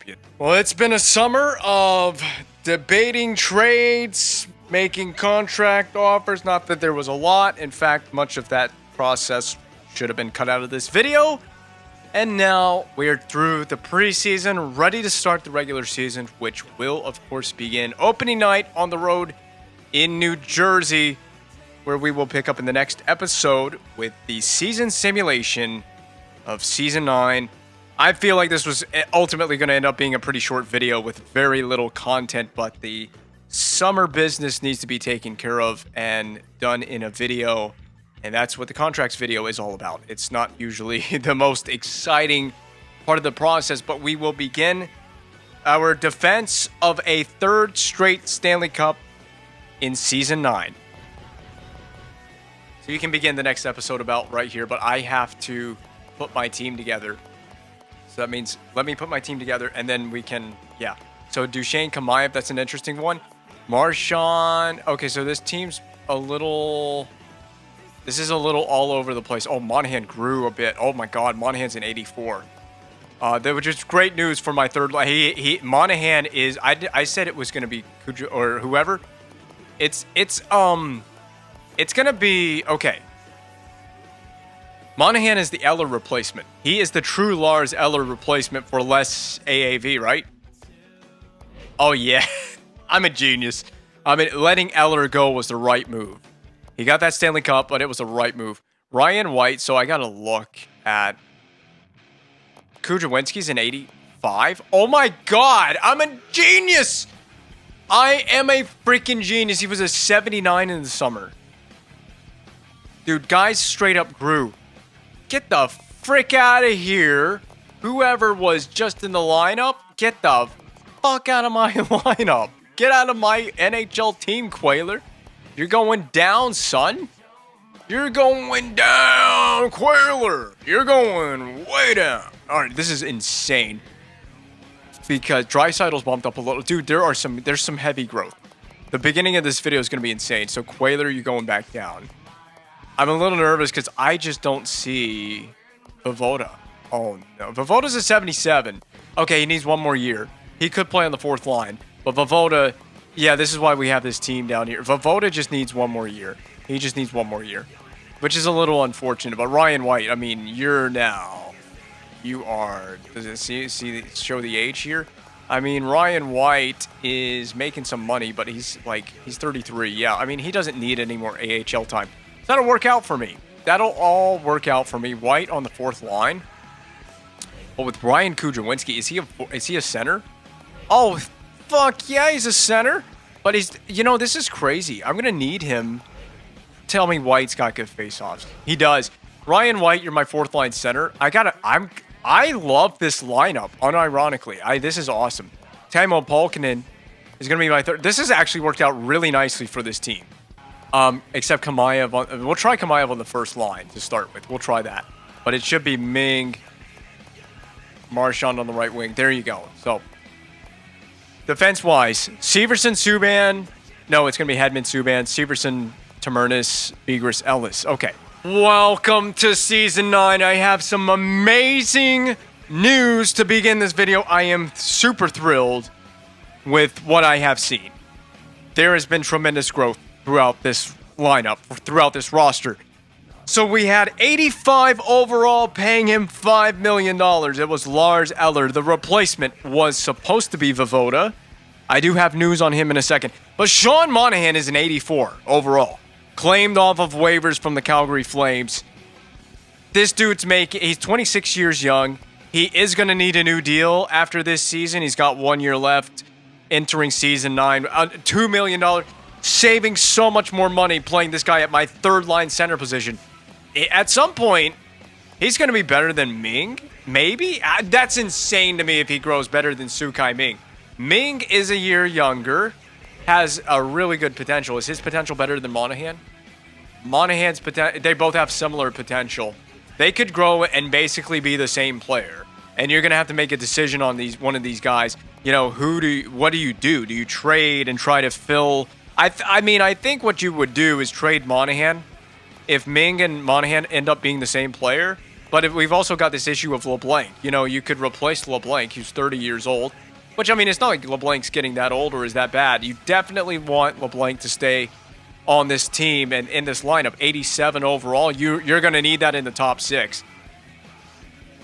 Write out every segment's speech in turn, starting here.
champion. Well, it's been a summer of debating trades, making contract offers. Not that there was a lot. In fact, much of that process should have been cut out of this video. And now we are through the preseason, ready to start the regular season, which will, of course, begin opening night on the road in New Jersey, where we will pick up in the next episode with the season simulation of Season 9. I feel like this was ultimately going to end up being a pretty short video with very little content, but the summer business needs to be taken care of and done in a video, and that's what the contracts video is all about. It's not usually the most exciting part of the process, but we will begin our defense of a third straight Stanley Cup in Season 9. So you can begin the next episode about right here, but I have to put my team together. So that means let me put my team together, and then we can, yeah. So Duchesne, Kamayev, that's an interesting one. Marchand. Okay, so this team's a little... This is a little all over the place. Oh, Monahan grew a bit. Oh my God, Monahan's an 84. Which is great news for my third line. Monahan is... I said it was going to be Kuja or whoever. It's going to be... Okay. Monahan is the Eller replacement. He is the true Lars Eller replacement for less AAV, right? Oh, yeah. I'm a genius. I mean, letting Eller go was the right move. He got that Stanley Cup, but it was the right move. Ryan White, so I got to look at... Kujawinski's an 85. Oh, my God. I'm a genius. I am a freaking genius. He was a 79 in the summer. Dude, guys straight up grew. Get the frick out of here. Whoever was just in the lineup, get the fuck out of my lineup. Get out of my NHL team, Quailer. You're going down, son. You're going down, Quailer. You're going way down. All right, this is insane. Because Draisaitl's bumped up a little. Dude, there's some heavy growth. The beginning of this video is going to be insane. So, Quailer, you're going back down. I'm a little nervous because I just don't see Vovoda. Oh, no. Vovoda's a 77. Okay, he needs one more year. He could play on the fourth line. But Vovoda, yeah, this is why we have this team down here. Vovoda just needs one more year. He just needs one more year. Which is a little unfortunate. But Ryan White, I mean, you are, does it show the age here? I mean, Ryan White is making some money, but he's 33. Yeah, I mean, he doesn't need any more AHL time. That'll work out for me. That'll all work out for me. White on the fourth line. But with Ryan Kujawinski, is he a center? Oh, fuck yeah, he's a center. But this is crazy. I'm gonna need him. Tell me White's got good faceoffs. He does. Ryan White, you're my fourth line center. I love this lineup. Unironically, this is awesome. Timo Polkinen is gonna be my third. This has actually worked out really nicely for this team. Except Kamayev. We'll try Kamayev on the first line to start with. We'll try that. But it should be Ming, Marchand on the right wing. There you go. So, defense-wise, Severson, Subban. No, it's going to be Hedman, Subban, Severson, Tamernis, Begris, Ellis. Okay. Welcome to Season 9. I have some amazing news to begin this video. I am super thrilled with what I have seen. There has been tremendous growth throughout this lineup, throughout this roster. So we had 85 overall, paying him $5 million. It was Lars Eller. The replacement was supposed to be Vovoda. I do have news on him in a second. But Sean Monahan is an 84 overall. Claimed off of waivers from the Calgary Flames. This dude's he's 26 years young. He is going to need a new deal after this season. He's got 1 year left entering Season 9. $2 million. Saving so much more money playing this guy at my third line center position. At some point, he's going to be better than Ming. Maybe? That's insane to me if he grows better than Sukai Ming. Ming is a year younger, has a really good potential. Is his potential better than Monahan? Monahan's potential, they both have similar potential. They could grow and basically be the same player. And you're going to have to make a decision on one of these guys. What do you do? Do you trade and try to fill... I think what you would do is trade Monahan. If Ming and Monahan end up being the same player, But we've also got this issue of LeBlanc. You know, you could replace LeBlanc, who's 30 years old. Which, I mean, it's not like LeBlanc's getting that old or is that bad. You definitely want LeBlanc to stay on this team and in this lineup. 87 overall, you're going to need that in the top 6.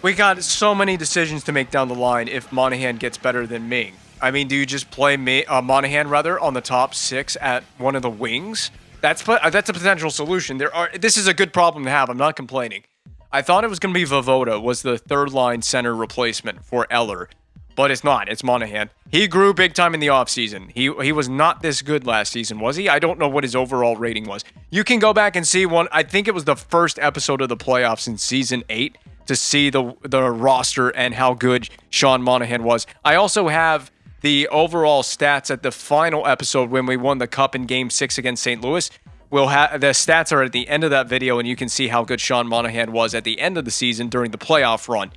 We got so many decisions to make down the line if Monahan gets better than Ming. I mean, do you just play Monahan, rather, on the top 6 at one of the wings? That's a potential solution. This is a good problem to have. I'm not complaining. I thought it was going to be Voivoda was the third-line center replacement for Eller. But it's not. It's Monahan. He grew big time in the offseason. He was not this good last season, was he? I don't know what his overall rating was. You can go back and see one. I think it was the first episode of the playoffs in Season 8 to see the roster and how good Sean Monahan was. I also have the overall stats at the final episode when we won the Cup in Game 6 against St. Louis. The stats are at the end of that video, and you can see how good Sean Monahan was at the end of the season during the playoff run.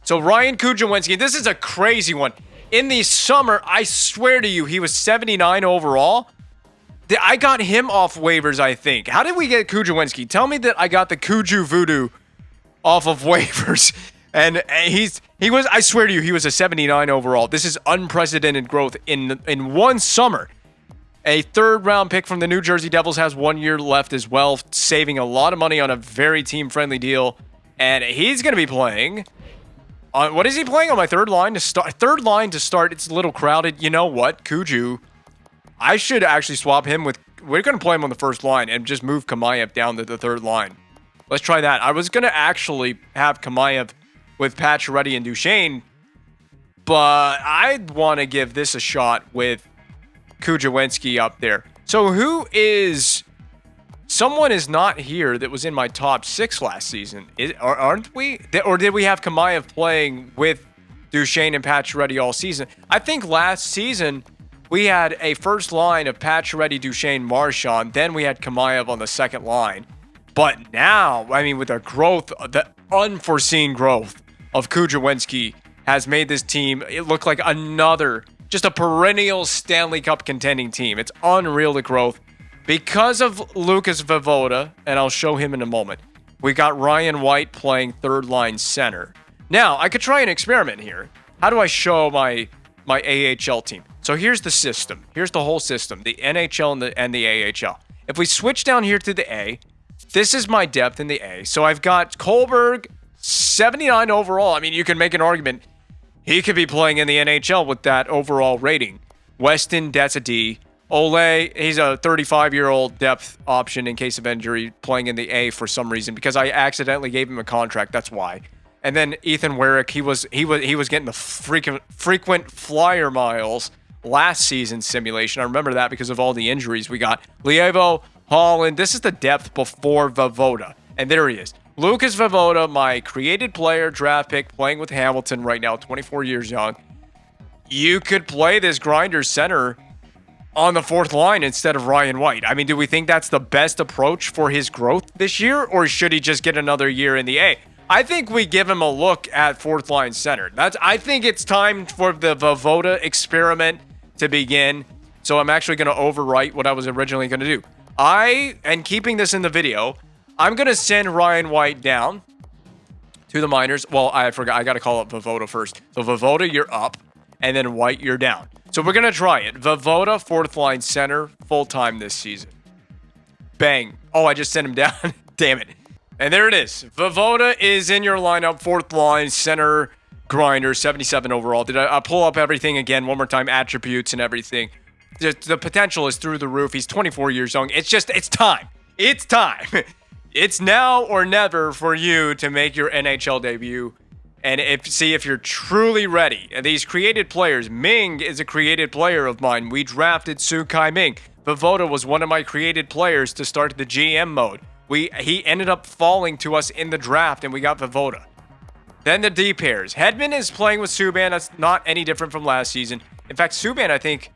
So Ryan Kujawenski, this is a crazy one. In the summer, I swear to you, he was 79 overall. I got him off waivers, I think. How did we get Kujawenski? Tell me that I got the Kuju Voodoo off of waivers. And he was, I swear to you, he was a 79 overall. This is unprecedented growth in one summer. A third-round pick from the New Jersey Devils has 1 year left as well, saving a lot of money on a very team-friendly deal. And he's going to be playing... what is he playing on my third line to start? Third line to start. It's a little crowded. You know what? Kuju. I should actually swap him with... We're going to play him on the first line and just move Kamayev down to the third line. Let's try that. I was going to actually have Kamayev with Pacioretty and Duchesne, but I'd want to give this a shot with Kujawenski up there. So who is... Someone is not here that was in my top 6 last season. Aren't we? Or did we have Kamayev playing with Duchesne and Pacioretty all season? I think last season we had a first line of Pacioretty, Duchesne, Marchand. Then we had Kamayev on the second line. But now, I mean, with the growth, the unforeseen growth of Kujawenski has made this team, it look like just a perennial Stanley Cup contending team. It's unreal, the growth. Because of Lucas Voivoda, and I'll show him in a moment, we got Ryan White playing third-line center. Now, I could try an experiment here. How do I show my AHL team? So here's the system. Here's the whole system, the NHL and the AHL. If we switch down here to the A, this is my depth in the A. So I've got Kohlberg, 79 overall. I mean, you can make an argument. He could be playing in the NHL with that overall rating. Weston, that's a D. Ole, he's a 35-year-old depth option in case of injury, playing in the A for some reason because I accidentally gave him a contract. That's why. And then Ethan Werrick, he was getting the frequent flyer miles last season's simulation. I remember that because of all the injuries we got. Lievo, Holland. This is the depth before Voivoda, and there he is. Lucas Voivoda, my created player, draft pick, playing with Hamilton right now, 24 years young. You could play this grinder center on the fourth line instead of Ryan White. I mean, do we think that's the best approach for his growth this year, or should he just get another year in the A? I think we give him a look at fourth line center. I think it's time for the Voivoda experiment to begin. So I'm actually going to overwrite what I was originally going to do. And keeping this in the video, I'm going to send Ryan White down to the minors. Well, I forgot. I got to call up Voivoda first. So Voivoda, you're up, and then White, you're down. So we're going to try it. Voivoda, fourth line center, full-time this season. Bang. Oh, I just sent him down. Damn it. And there it is. Voivoda is in your lineup, fourth line center, grinder, 77 overall. Did I pull up everything again one more time, attributes and everything? The potential is through the roof. He's 24 years young. It's time. It's time. It's now or never for you to make your NHL debut and see if you're truly ready. And these created players, Ming is a created player of mine. We drafted Sukai Ming. Voivoda was one of my created players to start the GM mode. He ended up falling to us in the draft, and we got Voivoda. Then the D pairs. Hedman is playing with Subban. That's not any different from last season. In fact, Subban, I think,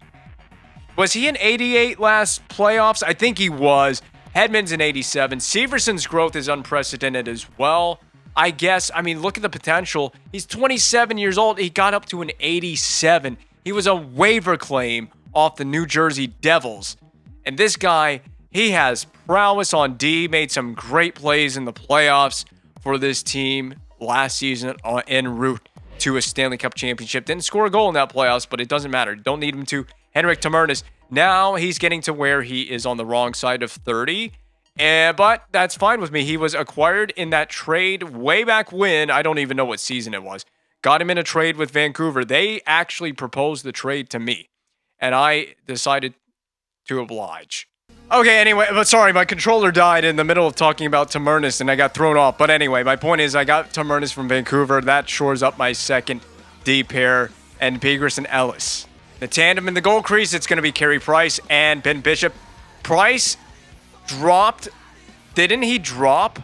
was he an 88 last playoffs? I think he was. Hedman's an 87. Severson's growth is unprecedented as well. I guess, I mean, look at the potential. He's 27 years old. He got up to an 87. He was a waiver claim off the New Jersey Devils. And this guy, he has prowess on D, made some great plays in the playoffs. for this team last season en route to a Stanley Cup championship. Didn't score a goal in that playoffs, but it doesn't matter. Don't need him to. Henrik Tamernes, now he's getting to where he is on the wrong side of 30. But that's fine with me. He was acquired in that trade way back when. I don't even know what season it was. Got him in a trade with Vancouver. They actually proposed the trade to me, and I decided to oblige. Okay, anyway, but sorry, my controller died in the middle of talking about Tamernes, and I got thrown off. But anyway, my point is I got Tamernes from Vancouver. That shores up my second D pair, and Begris and Ellis. The tandem in the goal crease, it's going to be Carey Price and Ben Bishop. Price dropped. Didn't he drop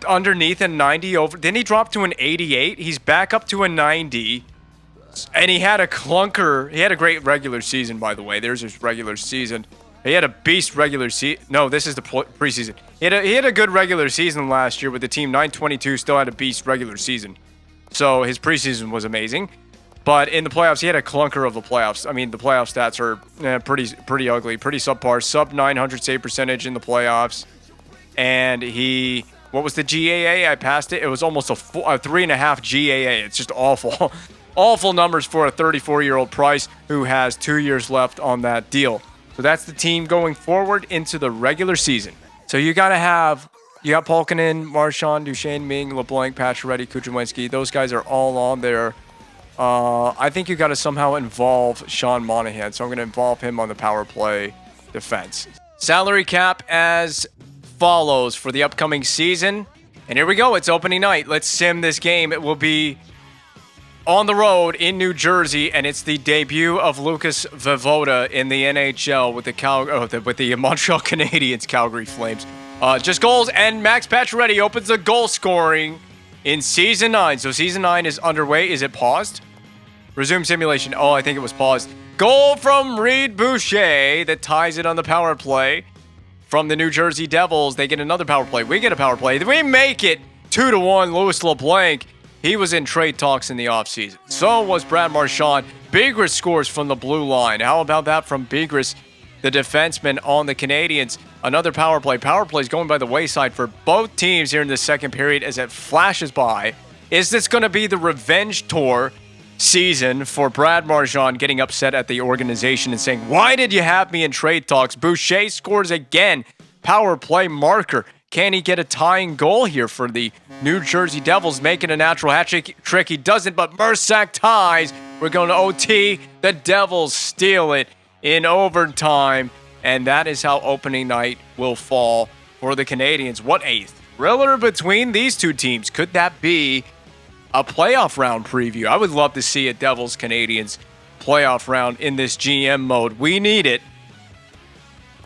underneath a 90 over? Didn't he drop to an 88? He's back up to a 90. And he had a clunker. He had a great regular season, by the way. There's his regular season. He had a beast regular season. No, this is the preseason. He had a good regular season last year with the team. 922 still had a beast regular season. So his preseason was amazing. But in the playoffs, he had a clunker of the playoffs. I mean, the playoff stats are pretty ugly, pretty subpar. Sub 900 save percentage in the playoffs. And what was the GAA? I passed it. It was almost a 3.5 GAA. It's just awful. Awful numbers for a 34-year-old Price who has 2 years left on that deal. So that's the team going forward into the regular season. So you got Polkinen, Marchand, Duchesne, Ming, LeBlanc, Pacioretty, Kudrwinski. Those guys are all on there. I think you got to somehow involve Sean Monahan. So I'm going to involve him on the power play defense. Salary cap as follows for the upcoming season. And here we go. It's opening night. Let's sim this game. It will be on the road in New Jersey, and it's the debut of Lucas Voivoda in the NHL with the Montreal Canadiens, Calgary Flames. Just goals, and Max Pacioretty opens the goal scoring in Season 9. So Season 9 is underway. Is it paused? Resume simulation. Oh, I think it was paused. Goal from Reed Boucher that ties it on the power play. From the New Jersey Devils, they get another power play. We get a power play. We make it 2-1. Louis LeBlanc. He was in trade talks in the offseason. So was Brad Marchand. Begris scores from the blue line. How about that from Begris, the defenseman on the Canadiens? Another power play. Power play is going by the wayside for both teams here in the second period as it flashes by. Is this going to be the revenge tour season for Brad Marchand getting upset at the organization and saying, why did you have me in trade talks? Boucher scores again. Power play marker. Can he get a tying goal here for the New Jersey Devils, making a natural hat trick? He doesn't, but Mersak ties. We're going to OT. The Devils steal it in overtime, and that is how opening night will fall for the Canadiens. What a thriller between these two teams. Could that be a playoff round preview? I would love to see a Devils-Canadiens playoff round in this GM mode. We need it.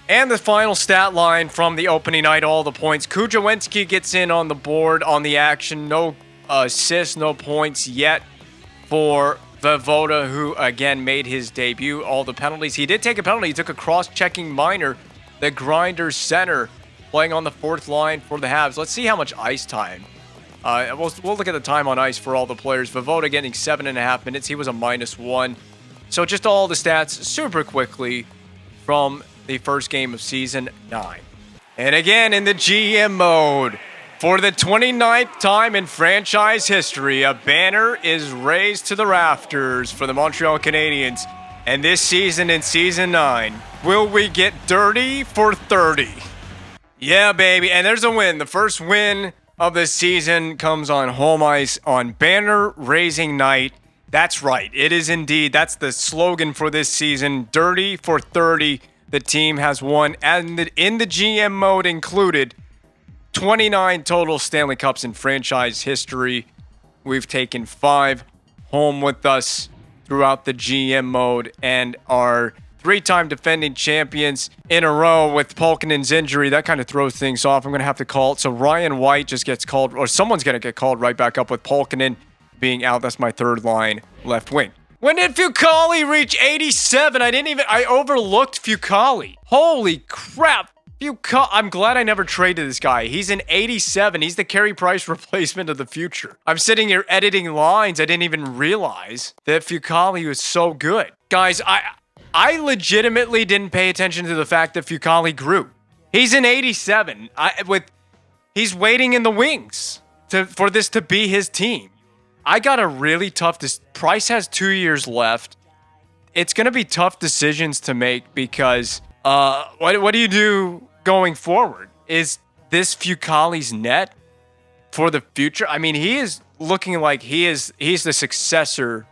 And the final stat line from the opening night, all the points. Kudrwinski gets in on the board, on the action. No assists, no points yet for Voivoda, who, again, made his debut. All the penalties. He did take a penalty. He took a cross-checking minor. The grinder center playing on the fourth line for the Habs. Let's see how much ice time. We'll look at the time on ice for all the players. Voivoda getting 7.5 minutes. He was a -1. So just all the stats super quickly from the first game of Season 9. And again, in the GM mode, for the 29th time in franchise history, a banner is raised to the rafters for the Montreal Canadiens. And this season, in Season 9, will we get dirty for 30? Yeah, baby. And there's a win. The first win of the season comes on home ice on banner raising night. That's right. It is indeed. That's the slogan for this season. Dirty for 30. The team has won, and in the GM mode included, 29 total Stanley Cups in franchise history. We've taken 5 home with us throughout the GM mode, and our 3-time defending champions in a row. With Polkinen's injury, that kind of throws things off. I'm going to have to call it. So Ryan White just gets called, or someone's going to get called right back up with Polkinen being out. That's my third line left wing. When did Fucale reach 87? I overlooked Fucale. Holy crap. I'm glad I never traded this guy. He's an 87. He's the Carey Price replacement of the future. I'm sitting here editing lines. I didn't even realize that Fucale was so good. Guys, I legitimately didn't pay attention to the fact that Fucale grew. He's an 87. He's waiting in the wings for this to be his team. I got a really tough. Price has 2 years left. It's going to be tough decisions to make because what do you do going forward? Is this Fucale's net for the future? I mean, he is looking like he's the successor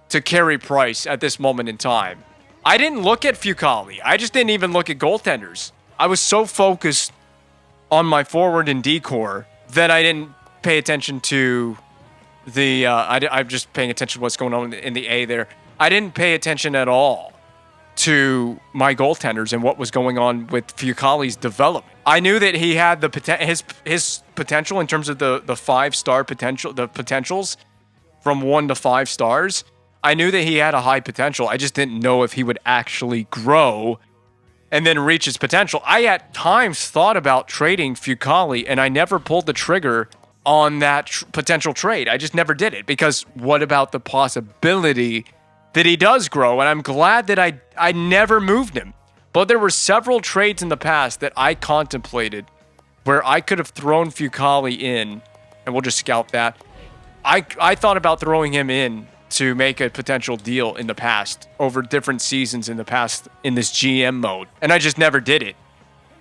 to Carey Price at this moment in time. I didn't look at Fucale. I just didn't even look at goaltenders. I was so focused on my forward and decor that I didn't pay attention to the. I'm just paying attention to what's going on in the A there. I didn't pay attention at all to my goaltenders and what was going on with Fucale's development. I knew that he had his potential in terms of the 5-star potential, the potentials from 1 to 5 stars. I knew that he had a high potential. I just didn't know if he would actually grow and then reach his potential. I at times thought about trading Fucale, and I never pulled the trigger on that potential trade. I just never did it because what about the possibility that he does grow? And I'm glad that I never moved him. But there were several trades in the past that I contemplated where I could have thrown Fucale in, and we'll just scout that. I thought about throwing him in to make a potential deal in the past over different seasons in the past in this GM mode. And I just never did it.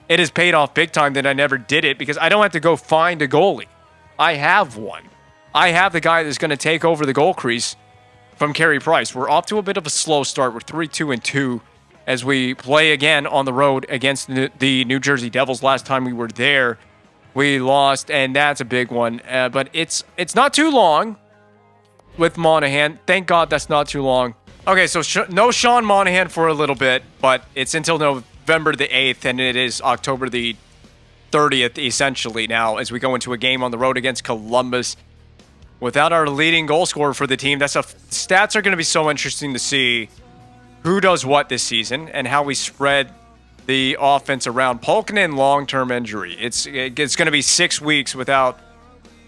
It has paid off big time that I never did it because I don't have to go find a goalie. I have one. I have the guy that's going to take over the goal crease from Carey Price. We're off to a bit of a slow start. We're 3-2-2 as we play again on the road against the New Jersey Devils. Last time we were there, we lost, and that's a big one. But it's not too long with Monahan. Thank God that's not too long. Okay, so no Sean Monahan for a little bit, but it's until November the 8th, and it is October the 30th, essentially, now, as we go into a game on the road against Columbus. Without our leading goal scorer for the team, stats are going to be so interesting to see who does what this season and how we spread the offense around. Pulkkinen, long-term injury. It's going to be 6 weeks without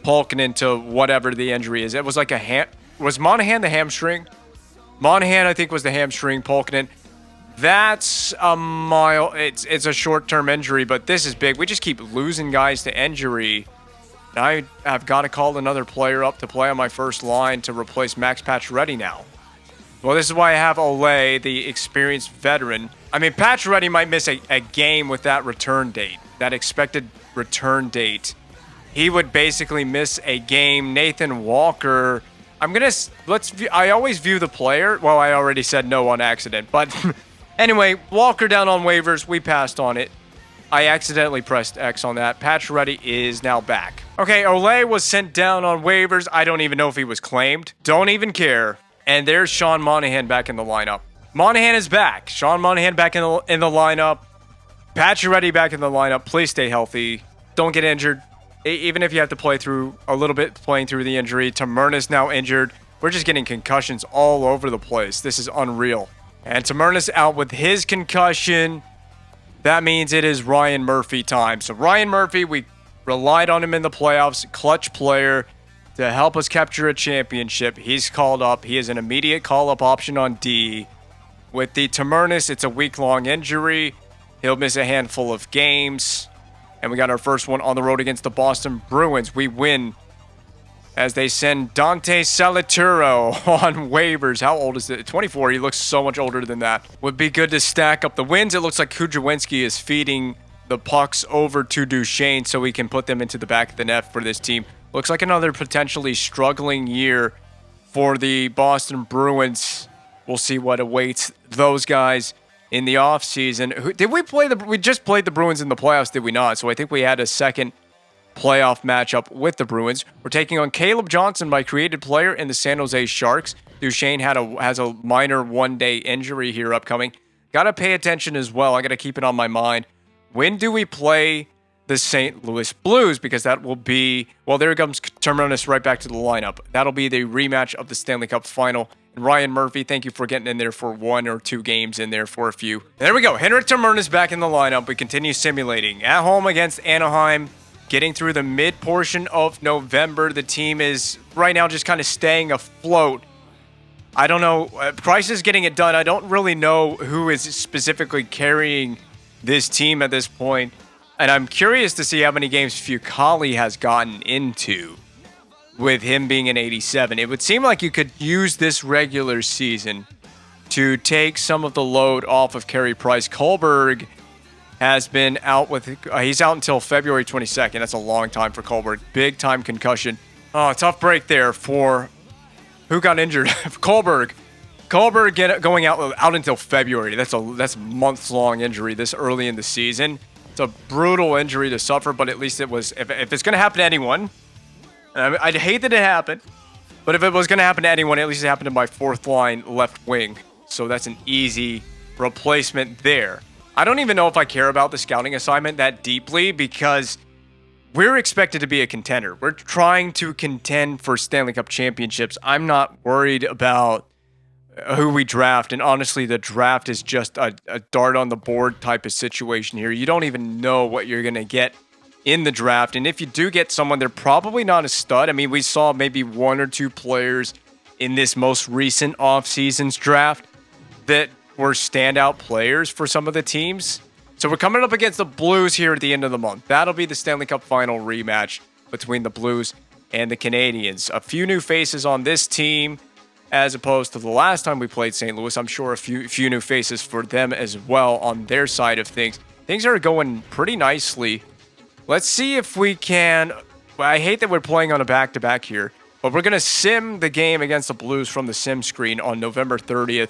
Pulkkinen to whatever the injury is. It was like was Monahan the hamstring? Monahan, I think, was the hamstring. Pulkkinen. That's it's a short-term injury, but this is big. We just keep losing guys to injury. I have got to call another player up to play on my first line to replace Max Pacioretty now. Well, this is why I have Ole, the experienced veteran. I mean, Pacioretty might miss a game with that return date, that expected return date. He would basically miss a game. Nathan Walker, I always view the player. Well, I already said no on accident, but anyway, Walker down on waivers. We passed on it. I accidentally pressed X on that. Pacioretty is now back. Okay, Ole was sent down on waivers. I don't even know if he was claimed. Don't even care. And there's Sean Monahan back in the lineup. Monahan is back. Sean Monahan back in the lineup. Pacioretty back in the lineup. Please stay healthy. Don't get injured. Even if you have to play through a little bit, playing through the injury. Tamernis now injured. We're just getting concussions all over the place. This is unreal. And Tamernis out with his concussion. That means it is Ryan Murphy time. So Ryan Murphy, we relied on him in the playoffs. Clutch player to help us capture a championship. He's called up. He is an immediate call-up option on D. With the Tamernis, it's a week-long injury. He'll miss a handful of games. And we got our first one on the road against the Boston Bruins. We win as they send Dante Salituro on waivers. How old is it? 24. He looks so much older than that. Would be good to stack up the wins. It looks like Kudrowinski is feeding the pucks over to Duchesne so we can put them into the back of the net for this team. Looks like another potentially struggling year for the Boston Bruins. We'll see what awaits those guys in the offseason. Did we play we just played the Bruins in the playoffs, did we not? So I think we had a second playoff matchup with the Bruins. We're taking on Caleb Johnson, my created player in the San Jose Sharks. Duchesne has a minor one-day injury here upcoming. Got to pay attention as well. I got to keep it on my mind. When do we play the St. Louis Blues? Because that will be, well, there comes Terminus right back to the lineup. That'll be the rematch of the Stanley Cup Final. And Ryan Murphy, thank you for getting in there for 1 or 2 games in there for a few. There we go. Henrik Terminus back in the lineup. We continue simulating. At home against Anaheim. Getting through the mid portion of November. The team is right now just kind of staying afloat. I don't know. Price is getting it done. I don't really know who is specifically carrying this team at this point. And I'm curious to see how many games Fucale has gotten into. with him being an 87. It would seem like you could use this regular season to take some of the load off of Carey Price. Kohlberg has been out with, he's out until February 22nd. That's a long time for Kohlberg. Big time concussion. Oh, tough break there for who got injured. Kohlberg. Kohlberg going out until February. That's a months long injury this early in the season. It's a brutal injury to suffer, but at least it was. If it's going to happen to anyone, and I'd hate that it happened, but if it was going to happen to anyone, at least it happened to my fourth line left wing. So that's an easy replacement there. I don't even know if I care about the scouting assignment that deeply because we're expected to be a contender. We're trying to contend for Stanley Cup championships. I'm not worried about who we draft, and honestly, the draft is just a dart on the board type of situation here. You don't even know what you're going to get in the draft, and if you do get someone, they're probably not a stud. I mean, we saw maybe one or two players in this most recent offseason's draft that were standout players for some of the teams. So we're coming up against the Blues here at the end of the month. That'll be the Stanley Cup final rematch between the Blues and the Canadiens. A few new faces on this team as opposed to the last time we played St. Louis. I'm sure a few new faces for them as well on their side of things. Things are going pretty nicely. Let's see if we can... I hate that we're playing on a back-to-back here, but we're going to sim the game against the Blues from the sim screen on November 30th.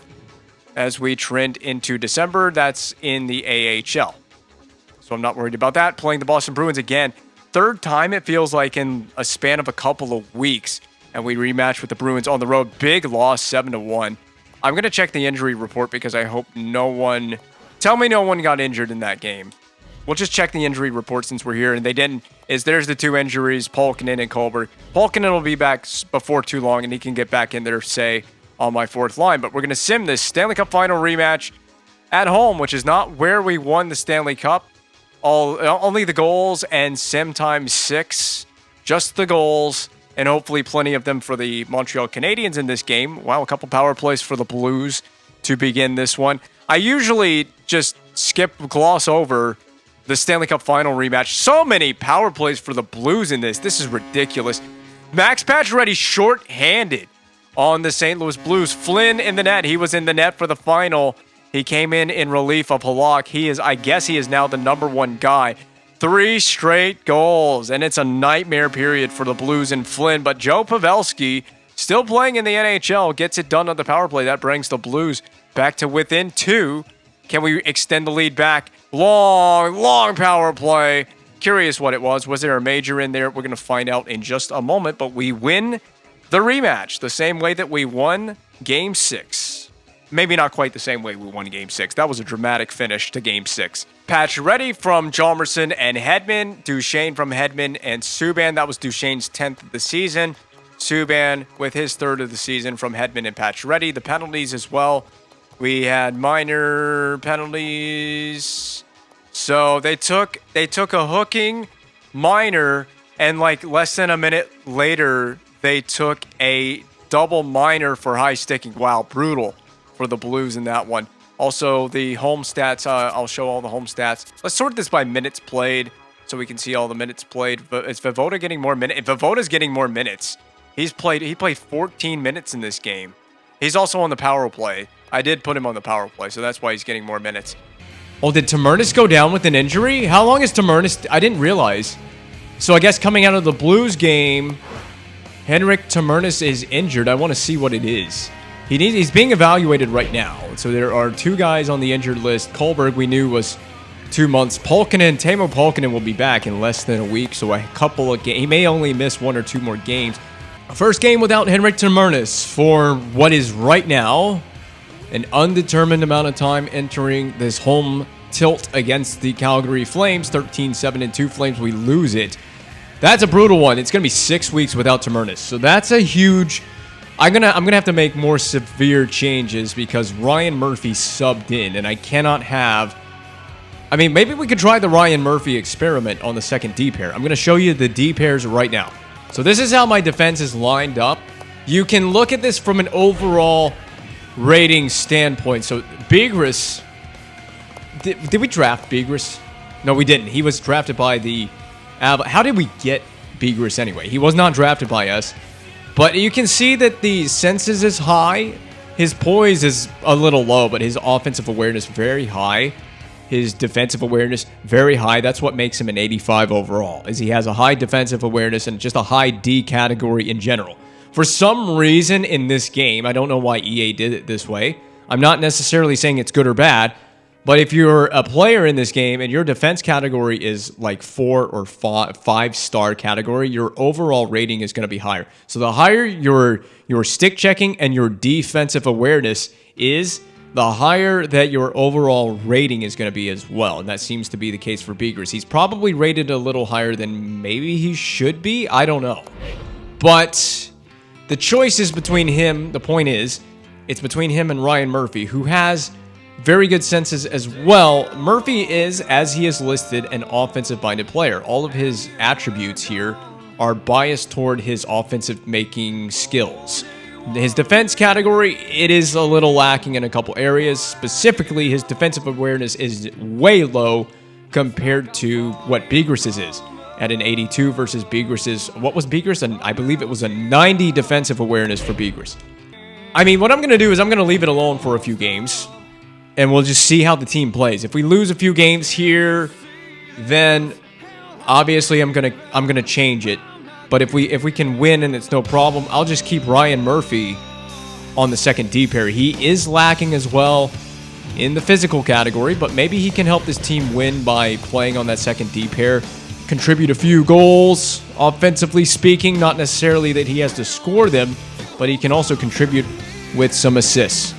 As we trend into December, that's in the AHL. So I'm not worried about that. Playing the Boston Bruins again. Third time it feels like in a span of a couple of weeks. And we rematch with the Bruins on the road. Big loss, 7-1. I'm going to check the injury report because I hope no one... Tell me no one got injured in that game. We'll just check the injury report since we're here. And they didn't... There's the two injuries, Pulkkinen and Kohlberg. Pulkkinen will be back before too long and he can get back in there, say... on my fourth line, but we're going to sim this Stanley Cup final rematch at home, which is not where we won the Stanley Cup. Only the goals and sim times 6, just the goals, and hopefully plenty of them for the Montreal Canadiens in this game. Wow, a couple power plays for the Blues to begin this one. I usually just gloss over the Stanley Cup final rematch. So many power plays for the Blues in this. This is ridiculous. Max Pacioretty short-handed on the St. Louis Blues. Flynn in the net. He was in the net for the final. He came in relief of Halak. I guess he is now the number one guy. 3 straight goals, and it's a nightmare period for the Blues and Flynn. But Joe Pavelski, still playing in the NHL, gets it done on the power play. That brings the Blues back to within 2. Can we extend the lead back? Long power play. Curious what it was. Was there a major in there? We're going to find out in just a moment, but we win the rematch, the same way that we won Game 6. Maybe not quite the same way we won Game 6. That was a dramatic finish to Game 6. Pacioretty from Hjalmarsson and Hedman. Duchesne from Hedman and Subban. That was Duchesne's 10th of the season. Subban with his 3rd of the season from Hedman and Pacioretty. The penalties as well. We had minor penalties. So they took a hooking minor, and like less than a minute later, they took a double minor for high sticking. Wow, brutal for the Blues in that one. Also, the home stats, I'll show all the home stats. Let's sort this by minutes played so we can see all the minutes played. Is Vojvoda getting more minutes? If Vojvoda's getting more minutes, he played 14 minutes in this game. He's also on the power play. I did put him on the power play, so that's why he's getting more minutes. Oh, did Tamernis go down with an injury? How long is Tamernis? I didn't realize. So I guess coming out of the Blues game, Henrik Tamernis is injured. I want to see what it is. He's being evaluated right now. So there are 2 guys on the injured list. Kohlberg we knew was 2 months. Teemu Pulkkinen will be back in less than a week. So a couple of games. He may only miss 1 or 2 more games. First game without Henrik Tamernis for what is right now an undetermined amount of time entering this home tilt against the Calgary Flames. 13-7-2 Flames. We lose it. That's a brutal one. It's going to be 6 weeks without Tamernis. So that's a huge... I'm gonna have to make more severe changes because Ryan Murphy subbed in, and I cannot have... I mean, maybe we could try the Ryan Murphy experiment on the second D pair. I'm going to show you the D pairs right now. So this is how my defense is lined up. You can look at this from an overall rating standpoint. So Bigris... Did we draft Bigris? No, we didn't. He was drafted by the... How did we get Begris anyway. He was not drafted by us. But you can see that the senses is high. His poise is a little low, but his offensive awareness very high. His defensive awareness very high. That's what makes him an 85 overall, is he has a high defensive awareness and just a high D category in general. For some reason in this game, I don't know why EA did it this way. I'm not necessarily saying it's good or bad, but if you're a player in this game and your defense category is like 4 or 5-star category, your overall rating is going to be higher. So the higher your stick checking and your defensive awareness is, the higher that your overall rating is going to be as well. And that seems to be the case for Begris. He's probably rated a little higher than maybe he should be. I don't know. But the choice is between him. The point is, it's between him and Ryan Murphy, who has very good senses as well. Murphy is, as he is listed, an offensive-minded player. All of his attributes here are biased toward his offensive making skills. His defense category, it is a little lacking in a couple areas. Specifically, his defensive awareness is way low compared to what Begris's is. At an 82 versus Begris's, what was Begris? And I believe it was a 90 defensive awareness for Begris. I mean, what I'm going to do is I'm going to leave it alone for a few games, and we'll just see how the team plays. If we lose a few games here, then obviously I'm gonna change it. But if we can win and it's no problem, I'll just keep Ryan Murphy on the second D pair. He is lacking as well in the physical category, but maybe he can help this team win by playing on that second D pair, contribute a few goals, offensively speaking. Not necessarily that he has to score them, but he can also contribute with some assists.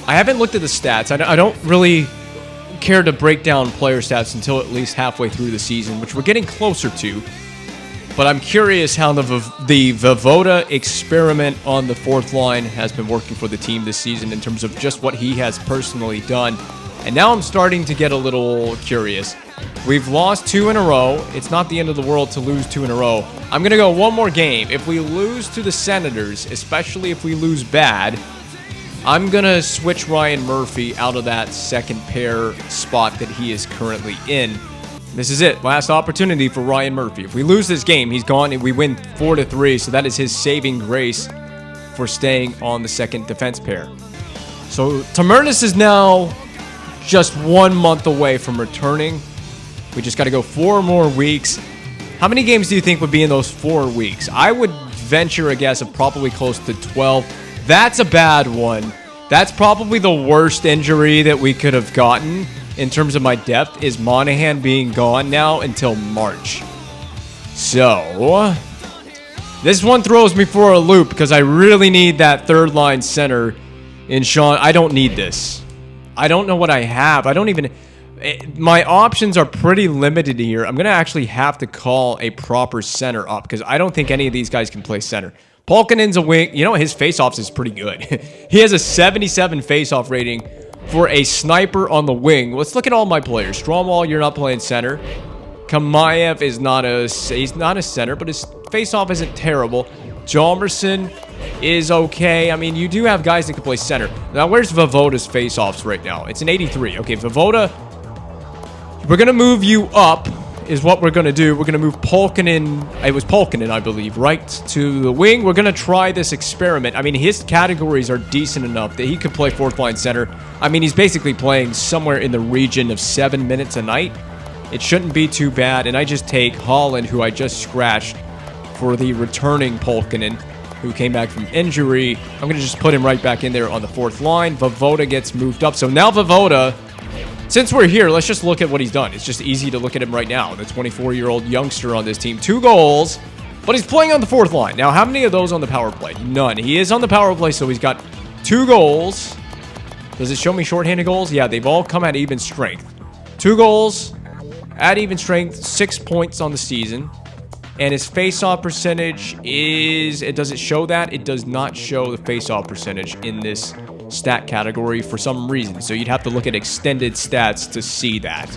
I haven't looked at the stats. I don't really care to break down player stats until at least halfway through the season, which we're getting closer to. But I'm curious how the Vojvoda experiment on the fourth line has been working for the team this season in terms of just what he has personally done. And now I'm starting to get a little curious. We've lost 2 in a row. It's not the end of the world to lose 2 in a row. I'm going to go one more game. If we lose to the Senators, especially if we lose bad, I'm going to switch Ryan Murphy out of that second pair spot that he is currently in. This is it. Last opportunity for Ryan Murphy. If we lose this game, he's gone and we win 4-3. So that is his saving grace for staying on the second defense pair. So Tamernis is now just 1 month away from returning. We just got to go 4 more weeks. How many games do you think would be in those 4 weeks? I would venture a guess of probably close to 12. That's a bad one. That's probably the worst injury that we could have gotten in terms of my depth, is Monahan being gone now until March. So this one throws me for a loop because I really need that third line center in Sean. I don't need this. I don't know what I have. My options are pretty limited here. I'm going to actually have to call a proper center up because I don't think any of these guys can play center. Polkinen's a wing. You know, his faceoffs is pretty good. He has a 77 faceoff rating for a sniper on the wing. Let's look at all my players. Stromwall, you're not playing center. Kamayev is he's not a center, but his faceoff isn't terrible. Jalmerson is okay. I mean, you do have guys that can play center. Now, where's Vojvoda's faceoffs right now? It's an 83. Okay, Vojvoda, we're going to move you up is what we're going to do. We're going to move Polkinen, it was Polkinen, I believe, right to the wing. We're going to try this experiment. I mean, his categories are decent enough that he could play fourth line center. I mean, he's basically playing somewhere in the region of 7 minutes a night. It shouldn't be too bad. And I just take Holland, who I just scratched, for the returning Polkinen, who came back from injury. I'm going to just put him right back in there on the fourth line. Vojvoda gets moved up. So now Vojvoda, since we're here, let's just look at what he's done. It's just easy to look at him right now. The 24-year-old youngster on this team. 2 goals, but he's playing on the fourth line. Now, how many of those on the power play? None. He is on the power play, so he's got 2 goals. Does it show me shorthanded goals? Yeah, they've all come at even strength. 2 goals at even strength, 6 points on the season. And his face-off percentage is... Does it show that? It does not show the face-off percentage in this stat category for some reason. So you'd have to look at extended stats to see that.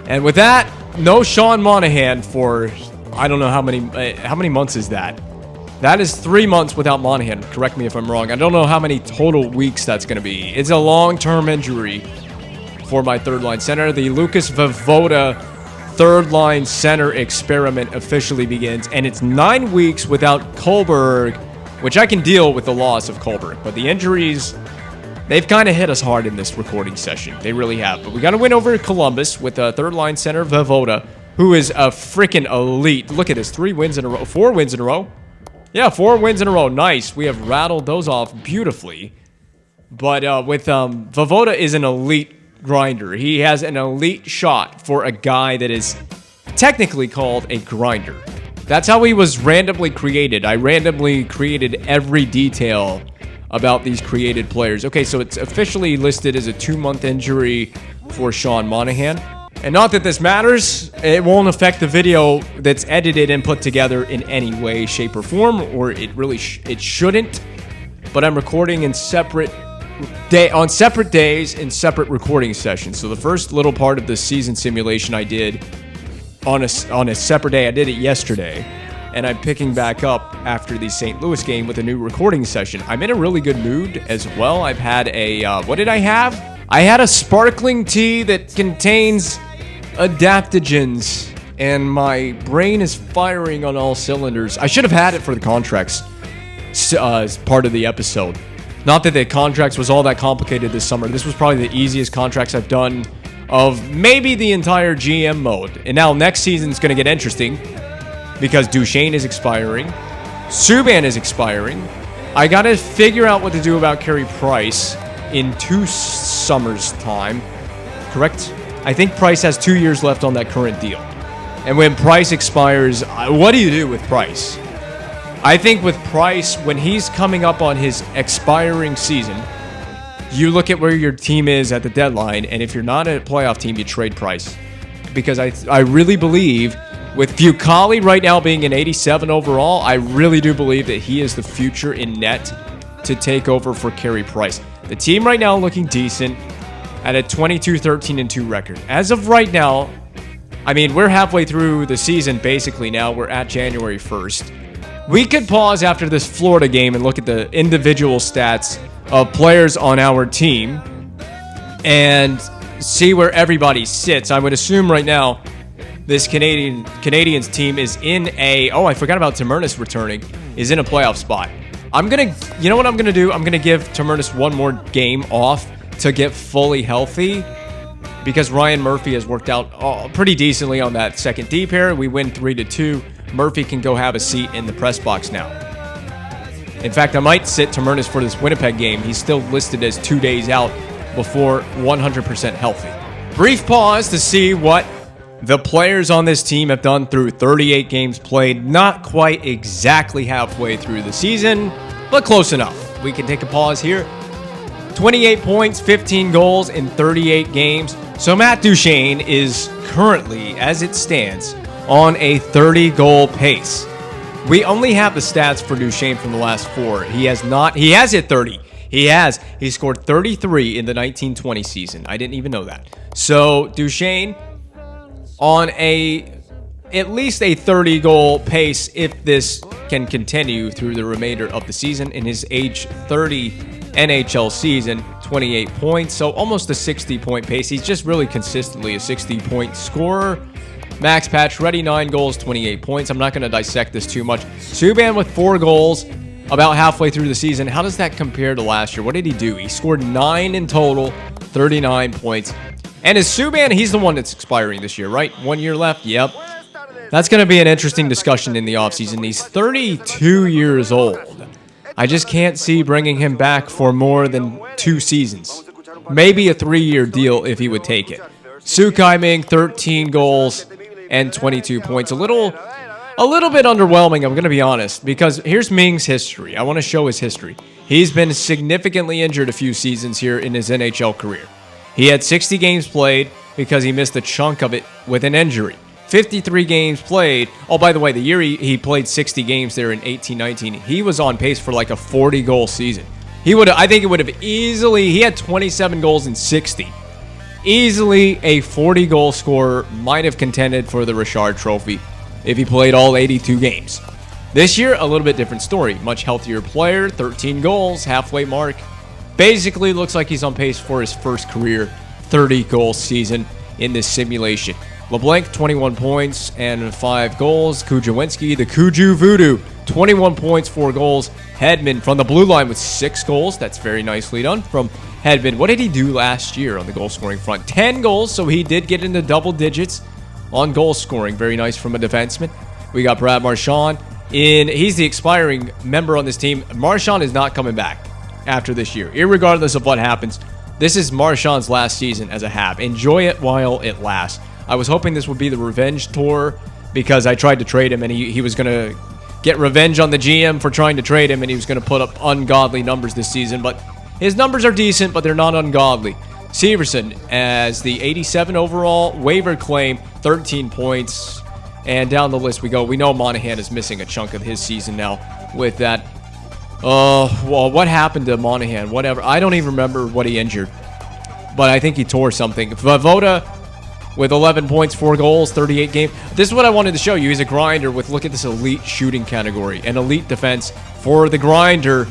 And with that, no Sean Monahan for... I don't know how many months is that? That is 3 months without Monahan. Correct me if I'm wrong. I don't know how many total weeks that's going to be. It's a long-term injury for my third line center. The Lucas Vojvoda third line center experiment officially begins, and it's 9 weeks without Kohlberg, which I can deal with the loss of Kohlberg, but the injuries, they've kind of hit us hard in this recording session. They really have. But we got to win over Columbus with a third line center, Voivoda, who is a freaking elite. Look at this, 4 wins in a row. Yeah, 4 wins in a row. Nice. We have rattled those off beautifully. But with Voivoda is an elite grinder. He has an elite shot for a guy that is technically called a grinder. That's how he was randomly created. I randomly created every detail about these created players. Okay, so it's officially listed as a 2-month injury for Sean Monahan. And not that this matters, it won't affect the video that's edited and put together in any way, shape, or form, or it really it shouldn't. But I'm recording on separate days in separate recording sessions. So the first little part of the season simulation I did on a separate day. I did it yesterday, and I'm picking back up after the St. Louis game with a new recording session. I'm in a really good mood as well. I've had a what did I have? I had a sparkling tea that contains adaptogens, and my brain is firing on all cylinders. I should have had it for the contracts as part of the episode. Not that the contracts was all that complicated this summer. This was probably the easiest contracts I've done of maybe the entire GM mode. And now next season's going to get interesting because Duchesne is expiring. Subban is expiring. I got to figure out what to do about Carey Price in 2 summers' time. Correct? I think Price has 2 years left on that current deal. And when Price expires, what do you do with Price? I think with Price, when he's coming up on his expiring season, you look at where your team is at the deadline, and if you're not a playoff team, you trade Price. Because I really believe, with Fucale right now being an 87 overall, I really do believe that he is the future in net to take over for Carey Price. The team right now looking decent at a 22-13-2 record. As of right now, I mean, we're halfway through the season basically now. We're at January 1st. We could pause after this Florida game and look at the individual stats of players on our team and see where everybody sits. I would assume right now this Canadiens team is in a... Oh, I forgot about Tamernis returning. Is in a playoff spot. You know what I'm going to do? I'm going to give Tamernis one more game off to get fully healthy because Ryan Murphy has worked out pretty decently on that second D pair. We win 3-2. Murphy can go have a seat in the press box now. In fact, I might sit Tamernis for this Winnipeg game. He's still listed as 2 days out before 100% healthy. Brief pause to see what the players on this team have done through 38 games played. Not quite exactly halfway through the season, but close enough. We can take a pause here. 28 points, 15 goals in 38 games. So Matt Duchesne is currently, as it stands, on a 30-goal pace. We only have the stats for Duchesne from the last 4. He has hit 30. He scored 33 in the 1920 season. I didn't even know that. So Duchesne on at least a 30-goal pace if this can continue through the remainder of the season. In his age 30 NHL season, 28 points, so almost a 60-point pace. He's just really consistently a 60-point scorer. Max Pacioretty, 9 goals, 28 points. I'm not going to dissect this too much. Subban with 4 goals about halfway through the season. How does that compare to last year? What did he do? He scored 9 in total, 39 points. And is Subban, he's the one that's expiring this year, right? 1 year left? Yep. That's going to be an interesting discussion in the offseason. He's 32 years old. I just can't see bringing him back for more than 2 seasons. Maybe a 3-year deal if he would take it. Sukai Ming, 13 goals and 22 points. A little bit underwhelming, I'm going to be honest, because here's Ming's history. I want to show his history. He's been significantly injured a few seasons here in his NHL career. He had 60 games played because he missed a chunk of it with an injury. 53 games played. Oh, by the way, the year he played 60 games there in 18-19, he was on pace for like a 40-goal season. I think it would have easily, he had 27 goals in 60. Easily a 40-goal scorer, might have contended for the Richard Trophy if he played all 82 games. This year, a little bit different story. Much healthier player, 13 goals, halfway mark. Basically looks like he's on pace for his first career 30-goal season in this simulation. LeBlanc, 21 points and 5 goals. Kujawinski, the Kuju Voodoo, 21 points, 4 goals. Hedman from the blue line with 6 goals. That's very nicely done from Hedman. What did he do last year on the goal scoring front? 10 goals, so he did get into double digits on goal scoring. Very nice from a defenseman. We got Brad Marchand. He's the expiring member on this team. Marchand is not coming back after this year, irregardless of what happens. This is Marchand's last season as a Hab. Enjoy it while it lasts. I was hoping this would be the revenge tour because I tried to trade him and he was going to get revenge on the GM for trying to trade him, and he was going to put up ungodly numbers this season. But his numbers are decent, but they're not ungodly. Severson as the 87 overall waiver claim, 13 points. And down the list we go. We know Monahan is missing a chunk of his season now with that. Well, what happened to Monahan? Whatever. I don't even remember what he injured. But I think he tore something. Vavoda with 11 points, 4 goals, 38 games. This is what I wanted to show you. He's a grinder with, look at this elite shooting category and elite defense for the grinder.